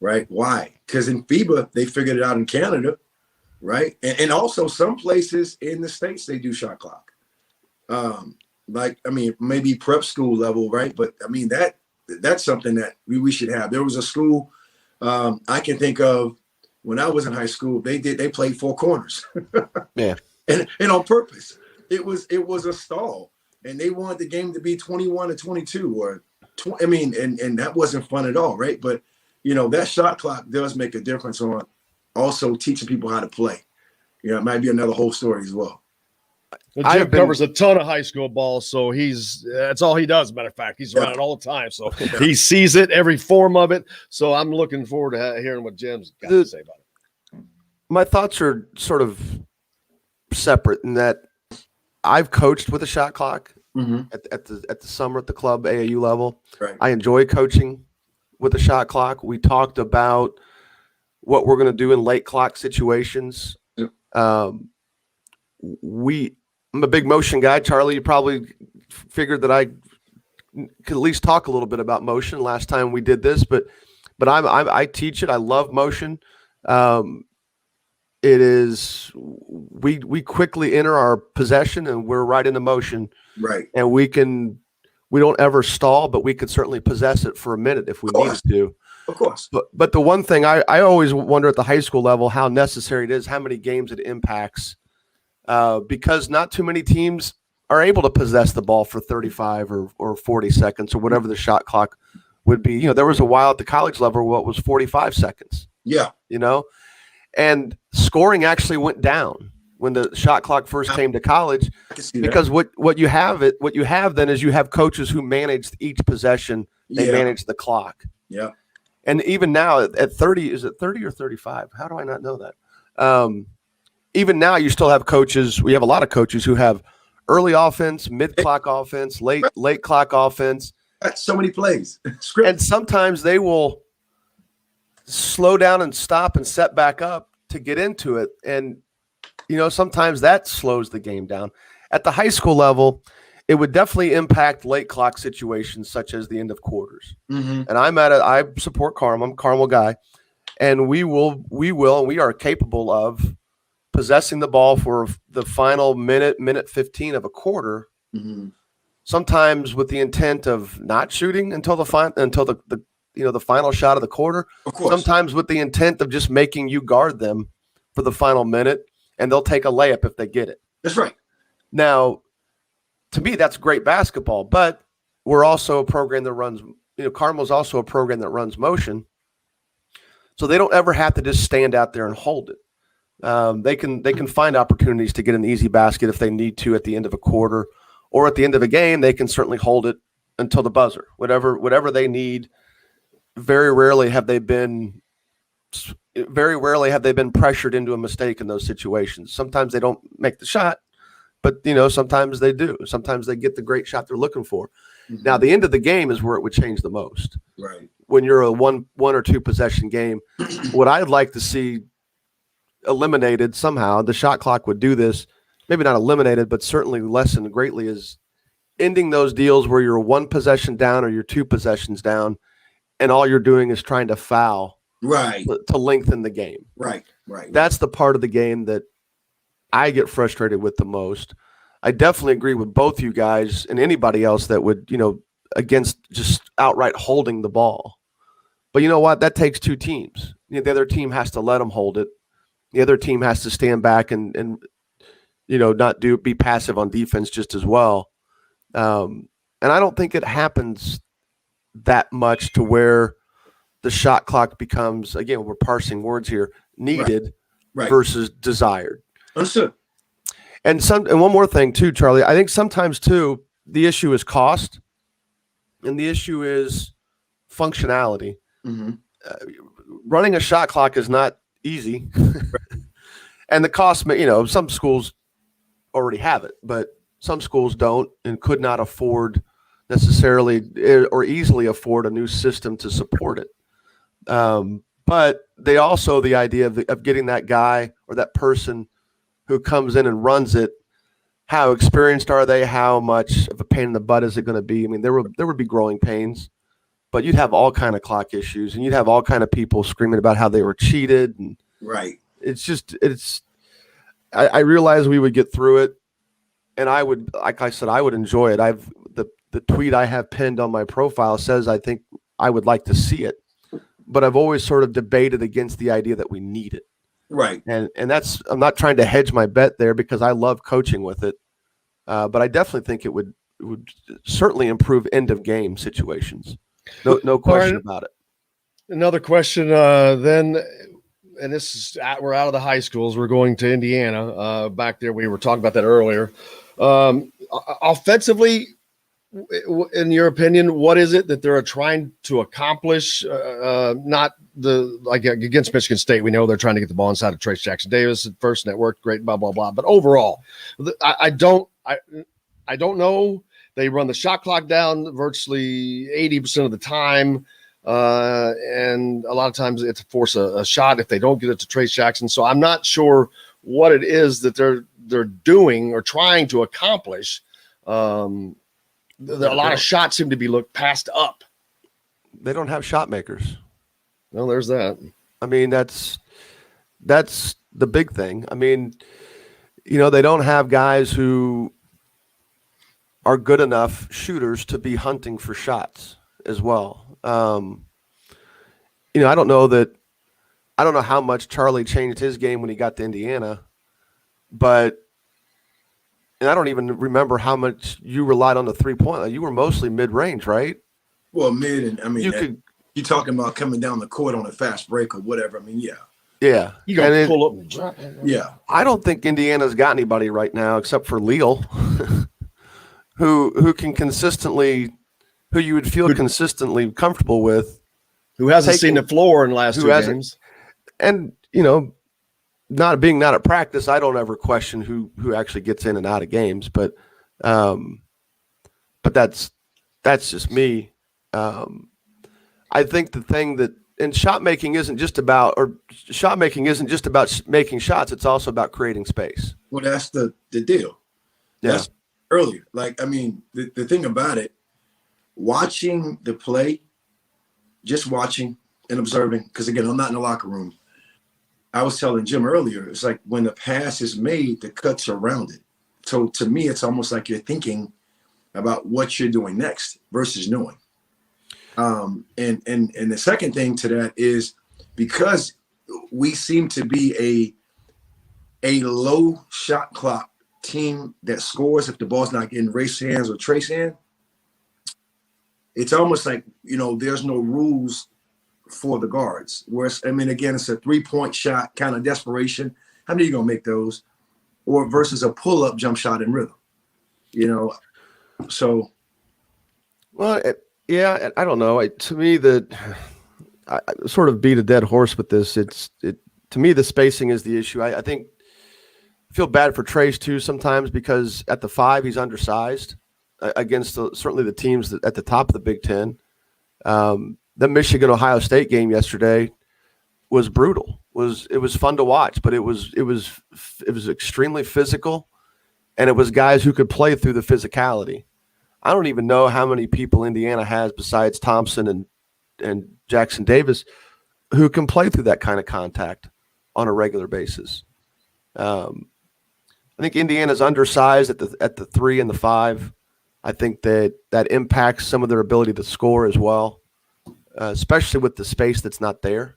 right? Why? Because in FIBA, they figured it out in Canada, right? And also some places in the States, they do shot clock. Maybe prep school level, right? But that's something that we should have. There was a school I can think of when I was in high school, they played four corners. Yeah. And on purpose. It was a stall, and they wanted the game to be 21-22 or and that wasn't fun at all, right? But that shot clock does make a difference on also teaching people how to play. It might be another whole story as well. Jim covers a ton of high school ball, so that's all he does. As a matter of fact, he's around it all the time, so he sees it, every form of it. So I'm looking forward to hearing what Jim's got to say about it. My thoughts are sort of separate in that I've coached with a shot clock at the summer at the club AAU level. Right. I enjoy coaching with the shot clock. We talked about what we're going to do in late clock situations. Yep. I'm a big motion guy. Charlie, you probably figured that I could at least talk a little bit about motion last time we did this, but I teach it. I love motion. It is we quickly enter our possession and we're right into motion. Right. And we don't ever stall, but we could certainly possess it for a minute if we needed to. Of course. But the one thing I always wonder at the high school level how necessary it is, how many games it impacts, because not too many teams are able to possess the ball for 35 or 40 seconds or whatever the shot clock would be. There was a while at the college level where it was 45 seconds. Yeah. And scoring actually went down when the shot clock first came to college, because what you have then is you have coaches who manage each possession. They manage the clock. Yeah. And even now at 30, is it 30 or 35? How do I not know that? Even now you still have coaches. We have a lot of coaches who have early offense, mid clock offense, late clock offense. That's so many plays. And sometimes they will slow down and stop and set back up to get into it. And, sometimes that slows the game down. At the high school level, it would definitely impact late clock situations such as the end of quarters. Mm-hmm. And I support Carmel. I'm a Carmel guy. And we are capable of possessing the ball for the final minute 15 of a quarter. Mm-hmm. Sometimes with the intent of not shooting until the final shot of the quarter. Of course. Sometimes with the intent of just making you guard them for the final minute, and they'll take a layup if they get it. That's right. Now, to me, that's great basketball, but we're also a program that runs, Carmel's also a program that runs motion. So they don't ever have to just stand out there and hold it. They can find opportunities to get an easy basket if they need to at the end of a quarter, or at the end of a game, they can certainly hold it until the buzzer, whatever they need. Very rarely have they been pressured into a mistake in those situations. Sometimes they don't make the shot, but sometimes they do. Sometimes they get the great shot they're looking for. Mm-hmm. Now, the end of the game is where it would change the most. Right. When you're a one or two possession game, what I'd like to see eliminated somehow, the shot clock would do this, maybe not eliminated, but certainly lessened greatly, is ending those deals where you're one possession down or you're two possessions down, and all you're doing is trying to foul to lengthen the game. Right. That's the part of the game that I get frustrated with the most. I definitely agree with both you guys and anybody else that would, against just outright holding the ball. But you know what? That takes two teams. The other team has to let them hold it. The other team has to stand back and not be passive on defense just as well. And I don't think it happens that much to where the shot clock becomes, again, we're parsing words here, needed versus desired. Understood. And one more thing too, Charlie, I think sometimes too, the issue is cost and the issue is functionality. Mm-hmm. Running a shot clock is not easy. And the cost, some schools already have it, but some schools don't and could not afford necessarily or easily afford a new system to support it. But they also, the idea of getting that guy or that person who comes in and runs it, how experienced are they? How much of a pain in the butt is it going to be? I mean, there would be growing pains, but you'd have all kind of clock issues and you'd have all kind of people screaming about how they were cheated. And I realize we would get through it. And I would, like I said, I would enjoy it. The tweet I have pinned on my profile says, I think I would like to see it, but I've always sort of debated against the idea that we need it. Right. And that's, I'm not trying to hedge my bet there because I love coaching with it. But I definitely think it would certainly improve end of game situations. No question about it. Another question then, and this is, we're out of the high schools. We're going to Indiana. Back there, we were talking about that earlier. Offensively, in your opinion, what is it that they're trying to accomplish? Not like against Michigan State, we know they're trying to get the ball inside of Trace Jackson Davis at first, and it worked great, blah, blah, blah. But overall, I don't know. They run the shot clock down virtually 80% of the time. and a lot of times it's force a shot if they don't get it to Trace Jackson. So I'm not sure what it is that they're doing or trying to accomplish. A lot of shots seem to be looked passed up. They don't have shot makers. Well, there's that. I mean, that's the big thing. I mean, they don't have guys who are good enough shooters to be hunting for shots as well. I don't know how much Charlie changed his game when he got to Indiana, and I don't even remember how much you relied on the 3-point line. You were mostly mid-range, right? Well, mid, and I mean, you're talking about coming down the court on a fast break or whatever. I mean, yeah. Yeah. You got to pull up and drop. Yeah. I don't think Indiana's got anybody right now except for Leal who can consistently, who you would feel consistently comfortable with. Who hasn't seen the floor in the last 2 games. And, not at practice, I don't ever question who actually gets in and out of games, but that's just me. I think the thing that, and shot making isn't just about making shots. It's also about creating space. Well, that's the deal. Yeah. That's earlier. Like, I mean, the thing about it, watching the play, just watching and observing, because again, I'm not in the locker room. I was telling Jim earlier, it's like when the pass is made, the cuts are rounded. So to me, it's almost like you're thinking about what you're doing next versus knowing. And the second thing to that is because we seem to be a low shot clock team that scores if the ball's not getting race hands or trace hand, it's almost like, there's no rules for the guards. Whereas, I mean, again, it's a 3-point shot, kind of desperation. How many are you going to make those? Or versus a pull-up jump shot in rhythm, so. Well, yeah, I don't know. To me, I sort of beat a dead horse with this. To me, the spacing is the issue. I think I feel bad for Trace too sometimes because at the 5 he's undersized against certainly the teams at the top of the Big Ten. The Michigan-Ohio State game yesterday was brutal. It was fun to watch, but it was extremely physical, and it was guys who could play through the physicality. I don't even know how many people Indiana has besides Thompson and Jackson Davis who can play through that kind of contact on a regular basis. I think Indiana's undersized at the 3 and the 5. I think that impacts some of their ability to score as well, especially with the space that's not there.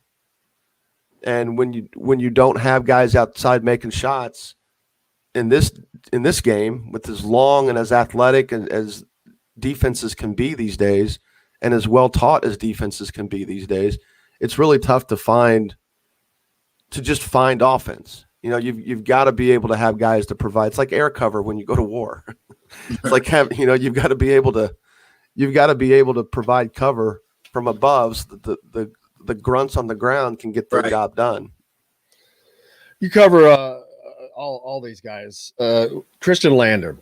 And when you don't have guys outside making shots in this game, with as long and as athletic and as defenses can be these days, and as well taught as defenses can be these days, it's really tough to just find offense. You've got to be able to have guys to provide. It's like air cover when you go to war. It's like you've got to be able to provide cover from above so that the grunts on the ground can get their job done. You cover all these guys. Christian Lander.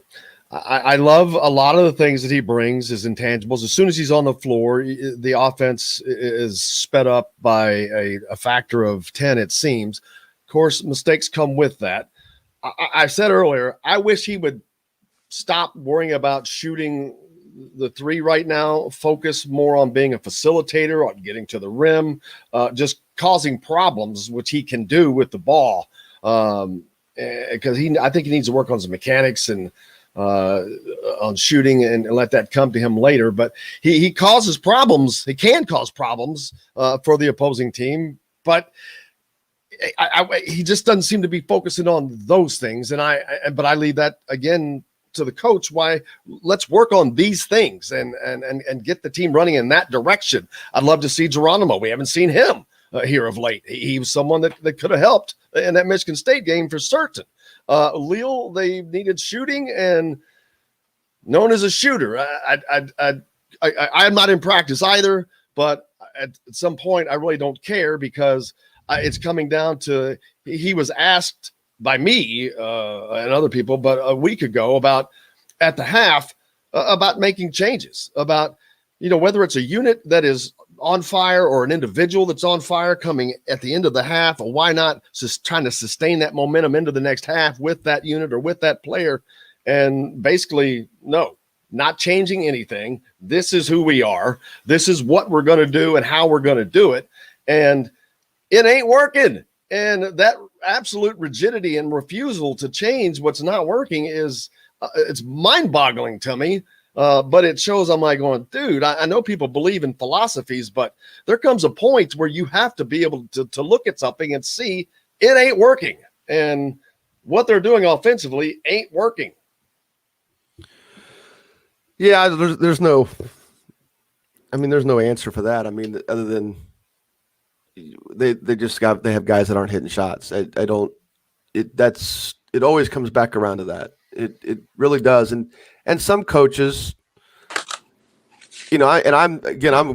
I love a lot of the things that he brings, his intangibles. As soon as he's on the floor, the offense is sped up by a factor of 10, it seems. Of course, mistakes come with that. I said earlier, I wish he would stop worrying about shooting the 3 right now, focus more on being a facilitator, on getting to the rim, just causing problems, which he can do with the ball. Because I think he needs to work on some mechanics and on shooting and let that come to him later. But he causes problems. He can cause problems for the opposing team, but he just doesn't seem to be focusing on those things. But I leave that again to the coach. Why? Let's work on these things and get the team running in that direction. I'd love to see Geronimo. We haven't seen him here of late. He was someone that could have helped in that Michigan State game for certain. Leal, they needed shooting, and known as a shooter. I'm not in practice either, but at some point I really don't care because it's coming down to he was asked by me and other people, but a week ago about at the half about making changes, about whether it's a unit that is on fire or an individual that's on fire coming at the end of the half, or why not just trying to sustain that momentum into the next half with that unit or with that player? And basically, no, not changing anything. This is who we are. This is what we're going to do and how we're going to do it. And it ain't working. And that absolute rigidity and refusal to change what's not working is it's mind-boggling to me. But it shows I'm like going, dude, I know people believe in philosophies, but there comes a point where you have to be able to look at something and see it ain't working. And what they're doing offensively ain't working. Yeah, there's no answer for that. I mean, other than they have guys that aren't hitting shots. It always comes back around to that. It really does. And some coaches, I'm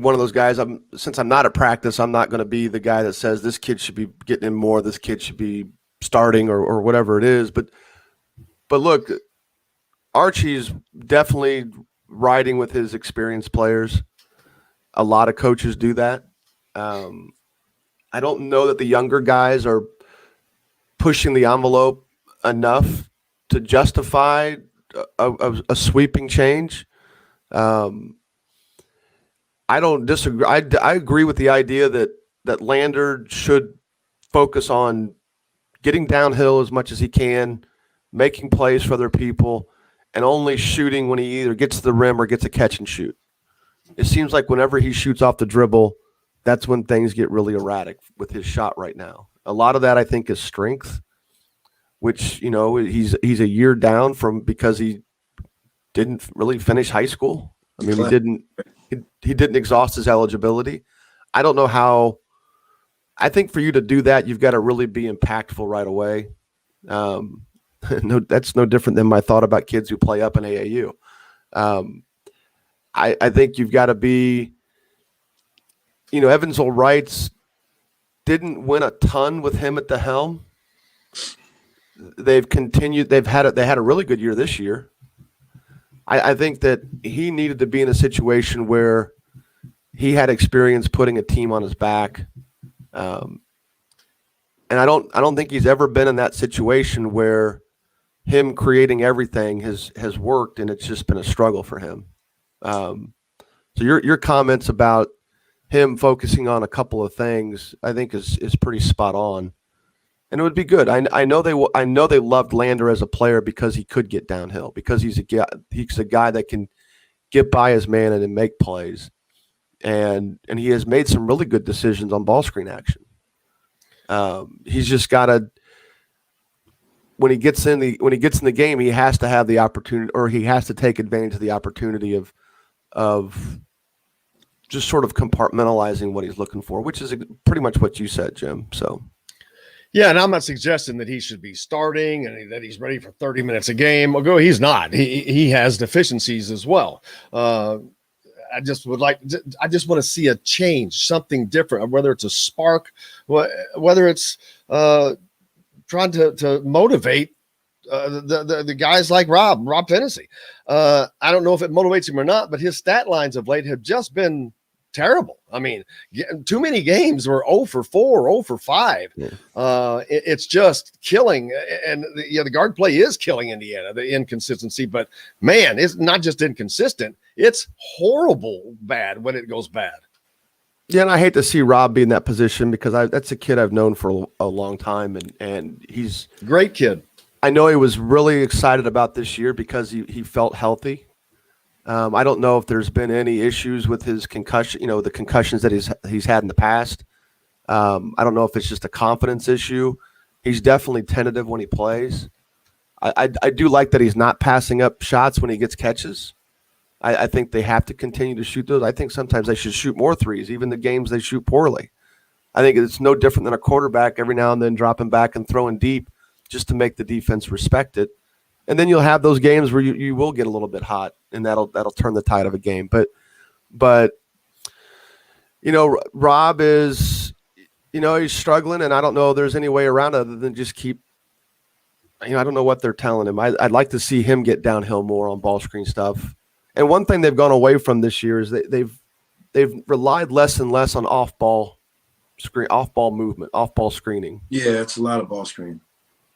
one of those guys. Since I'm not at practice, I'm not going to be the guy that says this kid should be getting in more, this kid should be starting or whatever it is. But look, Archie's definitely riding with his experienced players. A lot of coaches do that. I don't know that the younger guys are pushing the envelope enough to justify a sweeping change. I don't disagree. I agree with the idea that Lander should focus on getting downhill as much as he can, making plays for other people, and only shooting when he either gets to the rim or gets a catch and shoot. It seems like whenever he shoots off the dribble, that's when things get really erratic with his shot right now. A lot of that, I think, is strength, which, he's a year down from because he didn't really finish high school. I mean, he didn't exhaust his eligibility. I don't know how. I think for you to do that, you've got to really be impactful right away. No, that's no different than my thought about kids who play up in AAU. I think you've got to be, Evansville Wrights didn't win a ton with him at the helm. They've continued. They had a really good year this year. I think that he needed to be in a situation where he had experience putting a team on his back. And I don't think he's ever been in that situation where him creating everything has worked, and it's just been a struggle for him. So your comments about him focusing on a couple of things, I think is pretty spot on, and it would be good. I know they loved Lander as a player because he could get downhill, because he's a guy that can get by his man and then make plays, and he has made some really good decisions on ball screen action. He's just got to. When he gets in the game, he has to have the opportunity, or he has to take advantage of the opportunity of just sort of compartmentalizing what he's looking for, which is pretty much what you said, Jim. So, yeah, and I'm not suggesting that he should be starting and that he's ready for 30 minutes a game. He's not. He has deficiencies as well. I just want to see a change, something different, whether it's a spark, whether it's trying to motivate the guys like Rob Hennessy. I don't know if it motivates him or not, but his stat lines of late have just been terrible. I mean, too many games were 0 for 4, 0 for 5. Yeah. It's just killing. And the guard play is killing Indiana, the inconsistency. But, man, it's not just inconsistent. It's horrible bad when it goes bad. Yeah, and I hate to see Rob be in that position because that's a kid I've known for a long time, and he's a great kid. I know he was really excited about this year because he felt healthy. I don't know if there's been any issues with his concussion, the concussions that he's had in the past. I don't know if it's just a confidence issue. He's definitely tentative when he plays. I do like that he's not passing up shots when he gets catches. I think they have to continue to shoot those. I think sometimes they should shoot more threes, even the games they shoot poorly. I think it's no different than a quarterback every now and then dropping back and throwing deep just to make the defense respect it. And then you'll have those games where you will get a little bit hot, and that'll turn the tide of a game. But Rob is, he's struggling, and I don't know if there's any way around it other than just keep. I don't know what they're telling him. I'd like to see him get downhill more on ball screen stuff. And one thing they've gone away from this year is they've they've relied less and less on off ball movement, off ball screening. Yeah, it's a lot of ball screen.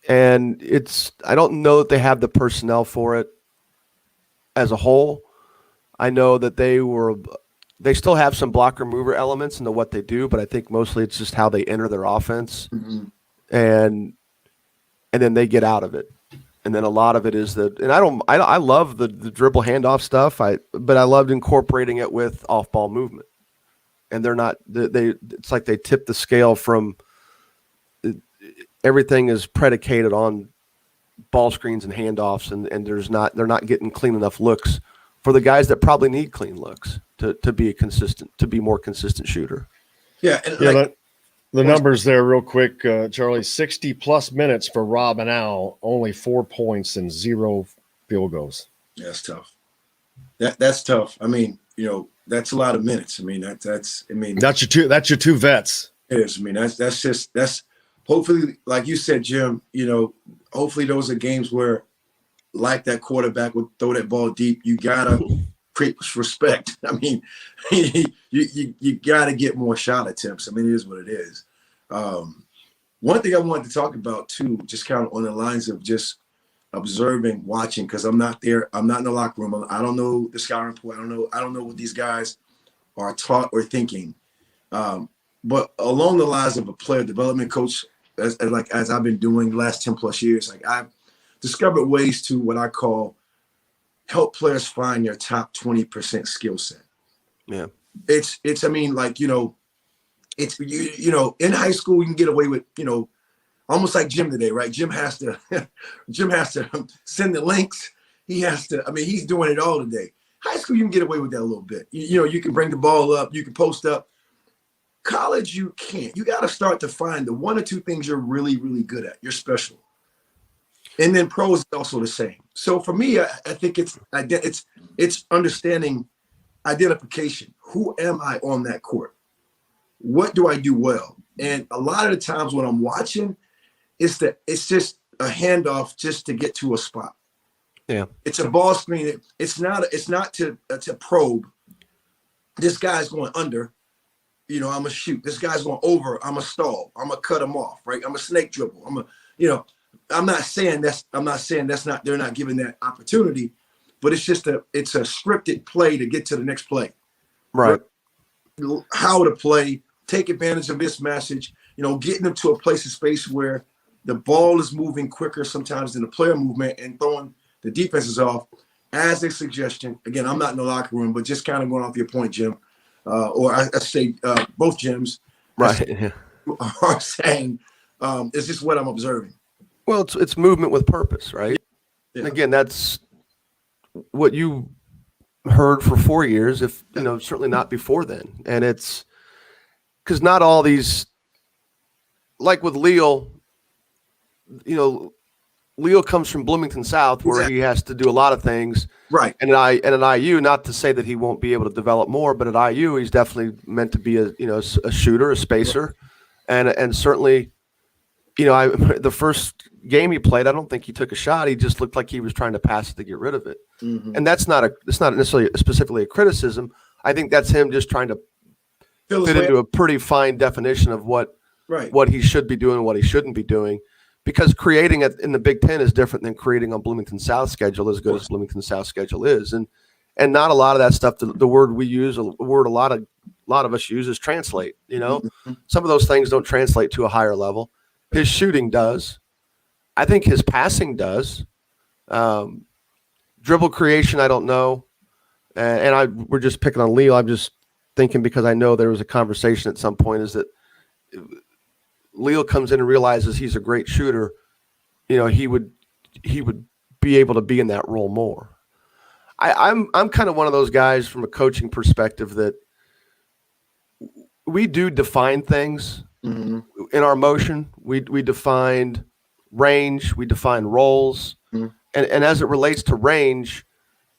And I don't know that they have the personnel for it as a whole. I know that they still have some blocker mover elements into what they do, but I think mostly it's just how they enter their offense. Mm-hmm. And then they get out of it. And then a lot of it is I love the dribble handoff stuff. But I loved incorporating it with off ball movement. And it's like they tip the scale from everything is predicated on ball screens and handoffs, and they're not getting clean enough looks for the guys that probably need clean looks to be more consistent shooter. Yeah, and the numbers there real quick, Charlie. 60 plus minutes for Rob and Al, only 4 points and 0 field goals. That's tough. That's tough. I mean, that's a lot of minutes. I mean, that's your two vets. It is. I mean, that's hopefully, like you said, Jim, hopefully those are games where, like that quarterback would throw that ball deep. You gotta create respect. I mean, you gotta get more shot attempts. I mean, it is what it is. One thing I wanted to talk about too, just kind of on the lines of just observing, watching, because I'm not there. I'm not in the locker room. I don't know the scouting report. I don't know what these guys are taught or thinking. But along the lines of a player development coach, as I've been doing the last 10 plus years, like I've discovered ways to what I call help players find their top 20% skill set. Yeah. It's I mean, like, it's in high school you can get away with, almost like Jim today, right? Jim has to send the links. He's doing it all today. High school you can get away with that a little bit. You can bring the ball up, you can post up. College, you can't. You got to start to find the one or two things you're really, really good at. You're special. And then pros is also the same. So for me, I think it's understanding identification. Who am I on that court? What do I do well? And a lot of the times when I'm watching, it's just a handoff just to get to a spot. Yeah, it's a ball screen. It's not to probe. This guy's going under. I'm gonna shoot. This guy's going over. I'm gonna stall. I'm gonna cut him off. Right. I'm a snake dribble. I'm not saying that's not. They're not giving that opportunity, but it's a scripted play to get to the next play. Right. How to play. Take advantage of this message. Getting them to a place of space where the ball is moving quicker sometimes than the player movement, and throwing the defenses off. As a suggestion, again, I'm not in the locker room, but just kind of going off your point, Jim. Or I say both Jims, right, are saying it's just what I'm observing. Well, it's movement with purpose, right? Yeah. And again, that's what you heard for 4 years, if certainly not before then. And it's because not all these, like with Leo, Leo comes from Bloomington South, where exactly. He has to do a lot of things. Right. And at IU, not to say that he won't be able to develop more, but at IU, he's definitely meant to be a shooter, a spacer. Right. And certainly, the first game he played, I don't think he took a shot. He just looked like he was trying to pass it to get rid of it. Mm-hmm. And it's not necessarily specifically a criticism. I think that's him just trying to fit into a pretty fine definition of what he should be doing and what he shouldn't be doing. Because creating it in the Big Ten is different than creating on Bloomington South schedule, as good as Bloomington South schedule is, and not a lot of that stuff. The word we use, a word a lot of us use, is translate. Mm-hmm. Some of those things don't translate to a higher level. His shooting does. I think his passing does. Dribble creation, I don't know. We're just picking on Leo. I'm just thinking because I know there was a conversation at some point is that Leo comes in and realizes he's a great shooter, he would be able to be in that role more. I'm kind of one of those guys from a coaching perspective that we do define things in our motion. We defined range, we define roles, and as it relates to range,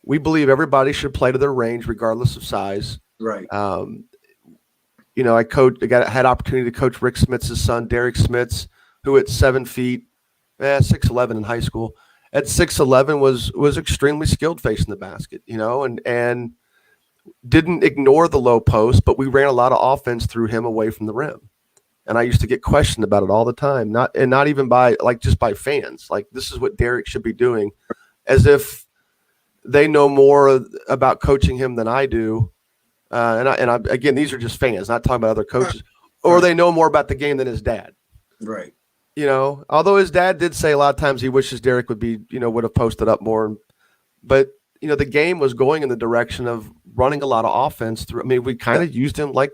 we believe everybody should play to their range regardless of size. Right. I had opportunity to coach Rick Smits' son, Derek Smits, who at 7 feet, 6'11" in high school, at 6'11" was extremely skilled facing the basket, and didn't ignore the low post, but we ran a lot of offense through him away from the rim. And I used to get questioned about it all the time, not even by just by fans. Like, this is what Derek should be doing, as if they know more about coaching him than I do. Again, these are just fans, not talking about other coaches, or they know more about the game than his dad. Right. Although his dad did say a lot of times he wishes Derek would have posted up more, but the game was going in the direction of running a lot of offense through. I mean, we kind of used him like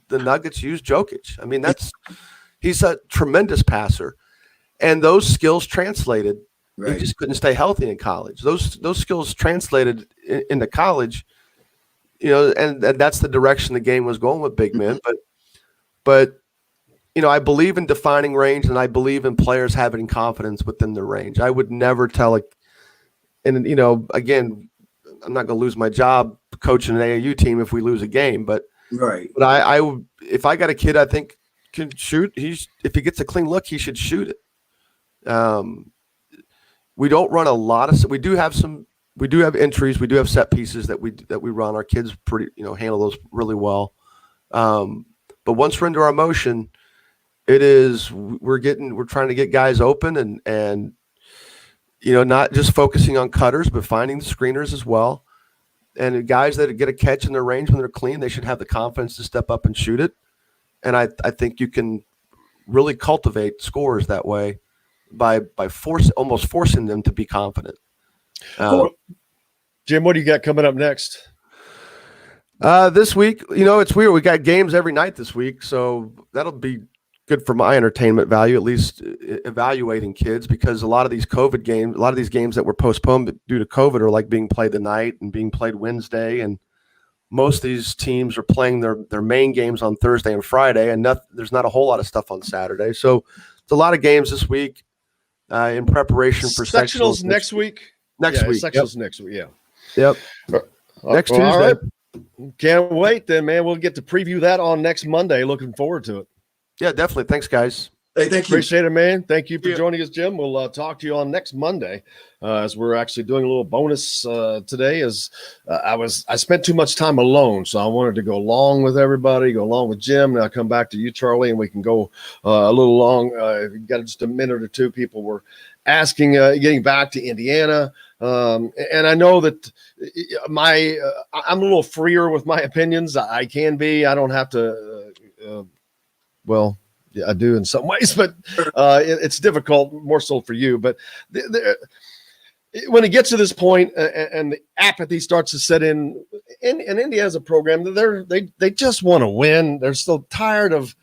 the Nuggets used Jokic. I mean, he's a tremendous passer, and those skills translated. Right. He just couldn't stay healthy in college. Those skills translated into college, and that's the direction the game was going with big men. But I believe in defining range, and I believe in players having confidence within their range. I would never tell and again, I'm not going to lose my job coaching an AAU team if we lose a game, but. Right. But I if I got a kid I think can shoot, if he gets a clean look, he should shoot it. We don't run a lot of. We do have entries. We do have set pieces that we run. Our kids handle those really well. But once we're into our motion, we're trying to get guys open and not just focusing on cutters, but finding the screeners as well. And guys that get a catch in their range when they're clean, they should have the confidence to step up and shoot it. And I think you can really cultivate scores that way by almost forcing them to be confident. Jim, what do you got coming up next? This week, it's weird. We got games every night this week, so that'll be good for my entertainment value, at least evaluating kids, because a lot of these games that were postponed due to COVID are like being played tonight and being played Wednesday. And most of these teams are playing their main games on Thursday and Friday, and there's not a whole lot of stuff on Saturday. So it's a lot of games this week in preparation for sectionals next week. Sectionals next week. Yeah. Yep. Next Tuesday. All right. Can't wait then, man. We'll get to preview that on next Monday. Looking forward to it. Yeah, definitely. Thanks, guys. Hey, thank you. Appreciate it, man. Thank you for joining us, Jim. We'll talk to you on next Monday, as we're actually doing a little bonus today. As I spent too much time alone, so I wanted to go along with everybody, go along with Jim. And I'll come back to you, Charlie, and we can go a little long. Got just a minute or two. People were asking, getting back to Indiana, and I know that I'm a little freer with my opinions. I can be. I don't have to. Well, yeah, I do in some ways, but it's difficult, more so for you. But when it gets to this point and the apathy starts to set in Indiana's a program, they just want to win. They're still tired of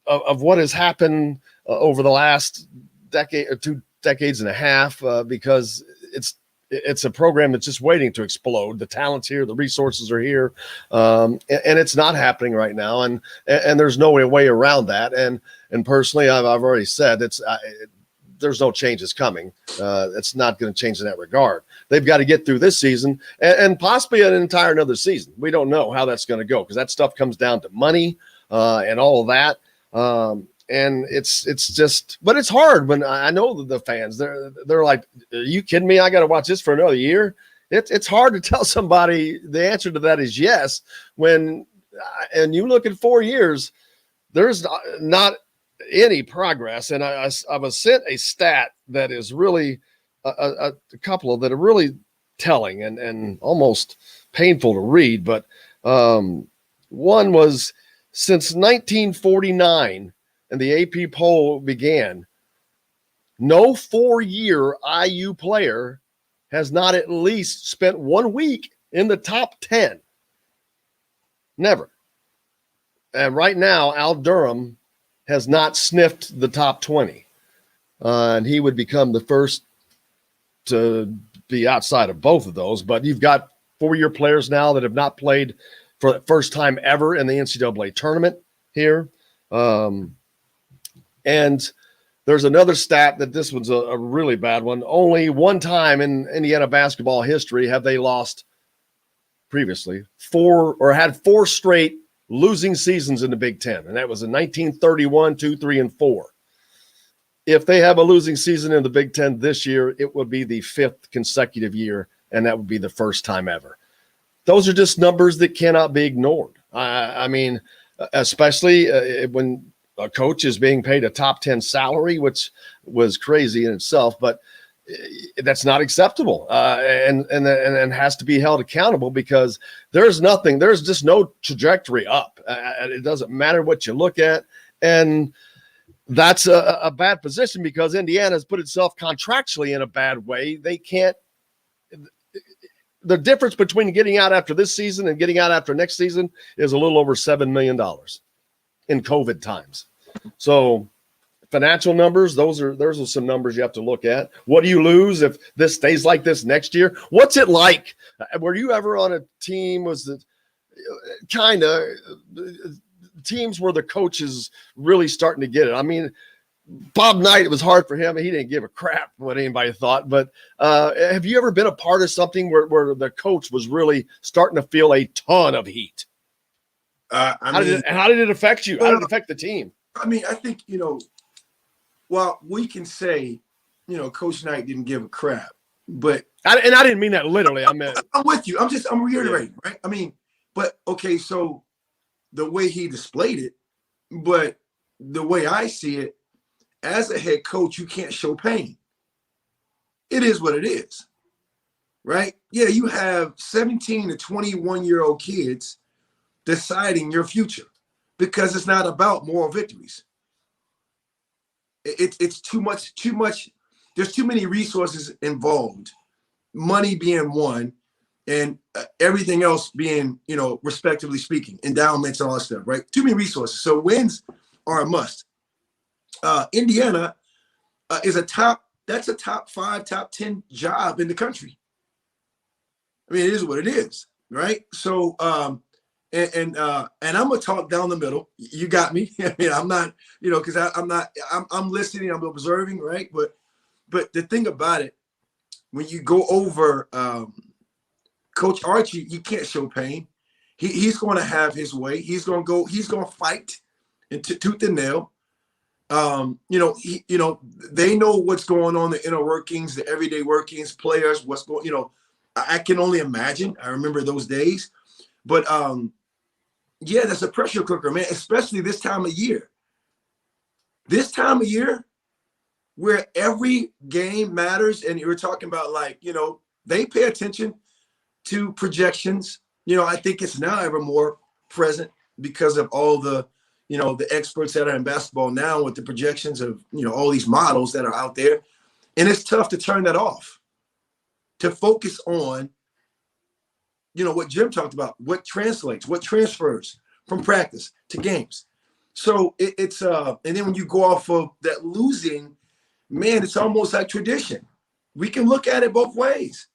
what has happened over the last decade or 2 decades and a half, because it's a program that's just waiting to explode. The talent's here, the resources are here, and it's not happening right now. And there's no way around that. And personally, I've already said there's no changes coming. It's not going to change in that regard. They've got to get through this season and possibly an entire another season. We don't know how that's going to go, because that stuff comes down to money and all of that. And it's just, but it's hard when I know the fans, they're like, are you kidding me? I got to watch this for another year. It's hard to tell somebody the answer to that is yes, and you look at 4 years, there's not any progress. And I was sent a stat that is really a couple of that are really telling and almost painful to read. But one was, since 1949, and the AP poll began, no 4-year IU player has not at least spent 1 week in the top 10. Never. And right now, Al Durham has not sniffed the top 20. And he would become the first to be outside of both of those. But you've got 4-year players now that have not played for the first time ever in the NCAA tournament here. And there's another stat that this one's a really bad one. Only one time in Indiana basketball history have they lost previously had 4 straight losing seasons in the Big Ten. And that was in 1931, 2, 3, and 4. If they have a losing season in the Big Ten this year, it would be the 5th consecutive year, and that would be the first time ever. those are just numbers that cannot be ignored. I mean, especially when a coach is being paid a top 10 salary, which was crazy in itself, but that's not acceptable, and has to be held accountable, because there's just no trajectory up. It doesn't matter what you look at. And that's a bad position, because Indiana has put itself contractually in a bad way. They can't. The difference between getting out after this season and getting out after next season is a little over $7 million in COVID times. So financial numbers, those are some numbers you have to look at. What do you lose if this stays like this next year? What's it like? Were you ever on a team, was it kind of teams where the coach is really starting to get it? I mean, Bob Knight, it was hard for him. He didn't give a crap what anybody thought. But have you ever been a part of something where the coach was really starting to feel a ton of heat? How did it affect you? How did it affect the team? I mean, I think, well, we can say, Coach Knight didn't give a crap, but I didn't mean that literally. I meant, I'm with you. I'm reiterating, right? I mean, but okay, so the way he displayed it, but the way I see it, as a head coach, you can't show pain. It is what it is, right? Yeah, you have 17 to 21-year-old kids deciding your future, because it's not about moral victories. It's too much. There's too many resources involved, money being one, and everything else being, respectively speaking, endowments and all that stuff, right? Too many resources. So wins are a must. Indiana is a top 5, top 10 job in the country. I mean, it is what it is, right? So, and I'm gonna talk down the middle. You got me. I mean, I'm not, because I'm listening, I'm observing, right? But the thing about it, when you go over Coach Archie, he can't show pain. He's going to have his way. He's going to fight into tooth and nail. They know what's going on, the inner workings, the everyday workings, players, what's going, I can only imagine. I remember those days, but yeah, that's a pressure cooker, man, especially this time of year. This time of year where every game matters, and you're talking about, like, they pay attention to projections. I think it's now ever more present because of all the, the experts that are in basketball now, with the projections of, all these models that are out there. And it's tough to turn that off, to focus on, what Jim talked about, what translates, what transfers from practice to games. So it's and then when you go off of that losing, man, it's almost like tradition. We can look at it both ways.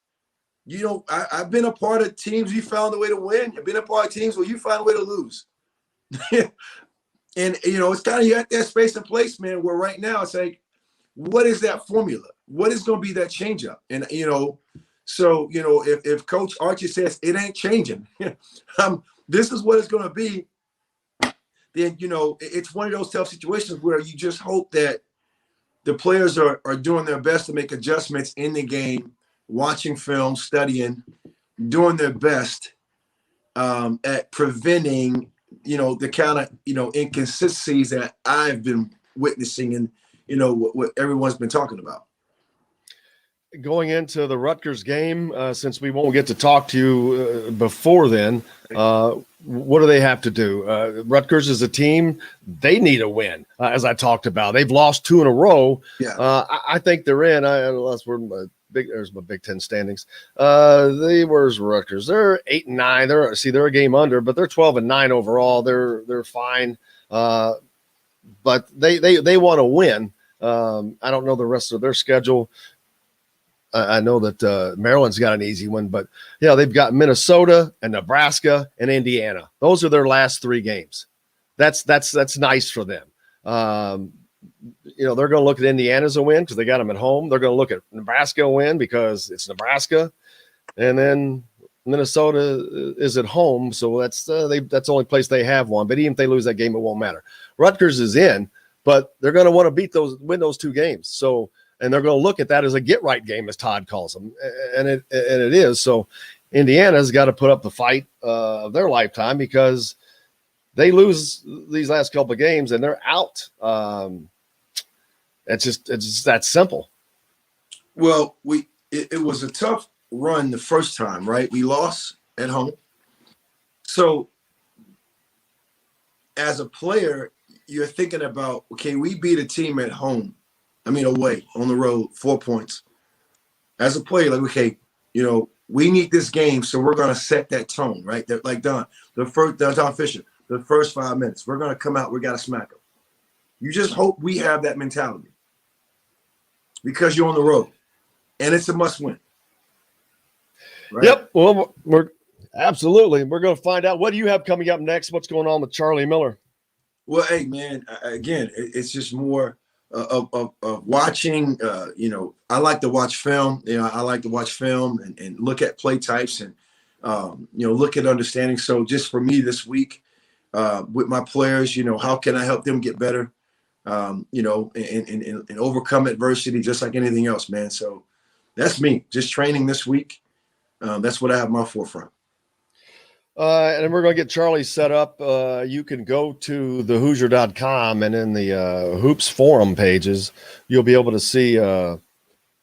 I've been a part of teams you found a way to win. I've been a part of teams where you find a way to lose. And, it's kind of, you're at that space and place, man, where right now it's like, what is that formula? What is going to be that change up? And, so, if Coach Archie says it ain't changing, this is what it's going to be, then, it's one of those tough situations where you just hope that the players are doing their best to make adjustments in the game, watching film, studying, doing their best at preventing, the kind of, inconsistencies that I've been witnessing, and, what everyone's been talking about. Going into the Rutgers game, since we won't get to talk to you before then, what do they have to do? Rutgers is a team, they need a win, as I talked about. They've lost 2 in a row. Yeah. I think they're in, unless we're there's my Big Ten standings. Where's Rutgers? They're 8-9. They're a game under, but they're 12-9 overall. They're fine. But they want to win. I don't know the rest of their schedule. I know that Maryland's got an easy one, but yeah, they've got Minnesota and Nebraska and Indiana. Those are their last 3 games. That's nice for them. They're going to look at Indiana as a win because they got them at home. They're going to look at Nebraska a win because it's Nebraska, and then Minnesota is at home, so that's the only place they have one. But even if they lose that game, it won't matter. Rutgers is in, but they're going to want to win those 2 games. So, and they're going to look at that as a get right game, as Todd calls them, and it is. So, Indiana's got to put up the fight of their lifetime because they lose these last couple of games and they're out. It's just that simple. Well, it was a tough run the first time, right? We lost at home. So as a player, you're thinking about, okay, we beat a team at home. I mean, away, on the road, 4 points. As a player, like, okay, we need this game, so we're going to set that tone, right? Like Don Fischer, the first 5 minutes, we're going to come out, we got to smack them. You just hope we have that mentality because you're on the road, and it's a must-win. Right? Yep. Well, we're going to find out. What do you have coming up next? What's going on with Charlie Miller? Well, hey, man, again, it's just more of watching. I like to watch film. I like to watch film and look at play types and, look at understanding. So just for me this week with my players, how can I help them get better, and overcome adversity just like anything else, man. So that's me, just training this week. That's what I have my forefront. And then we're going to get Charlie set up. You can go to thehoosier.com, and in the Hoops forum pages, you'll be able to see a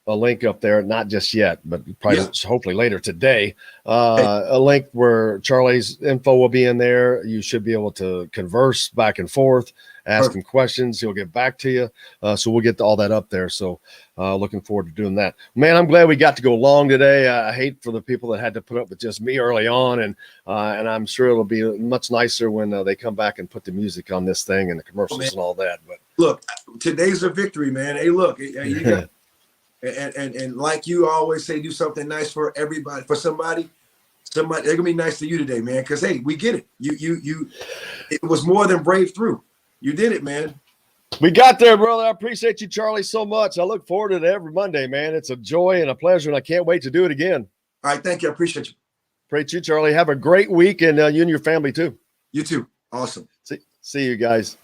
link up there. Not just yet, but probably hopefully later today. A link where Charlie's info will be in there. You should be able to converse back and forth, ask him questions. He'll get back to you. So we'll get all that up there. So looking forward to doing that. Man, I'm glad we got to go long today. I hate for the people that had to put up with just me early on, and I'm sure it'll be much nicer when they come back and put the music on this thing and the commercials and all that. But look, today's a victory, man. Hey, look, you got, and like you always say, do something nice for everybody, for somebody. They're gonna be nice to you today, man. Because hey, we get it. You. It was more than brave through. You did it, man. We got there, brother. I appreciate you, Charlie, so much. I look forward to it every Monday, man. It's a joy and a pleasure, and I can't wait to do it again. All right, thank you. I appreciate you. Appreciate you, Charlie. Have a great week, and you and your family, too. You too. Awesome. See you guys.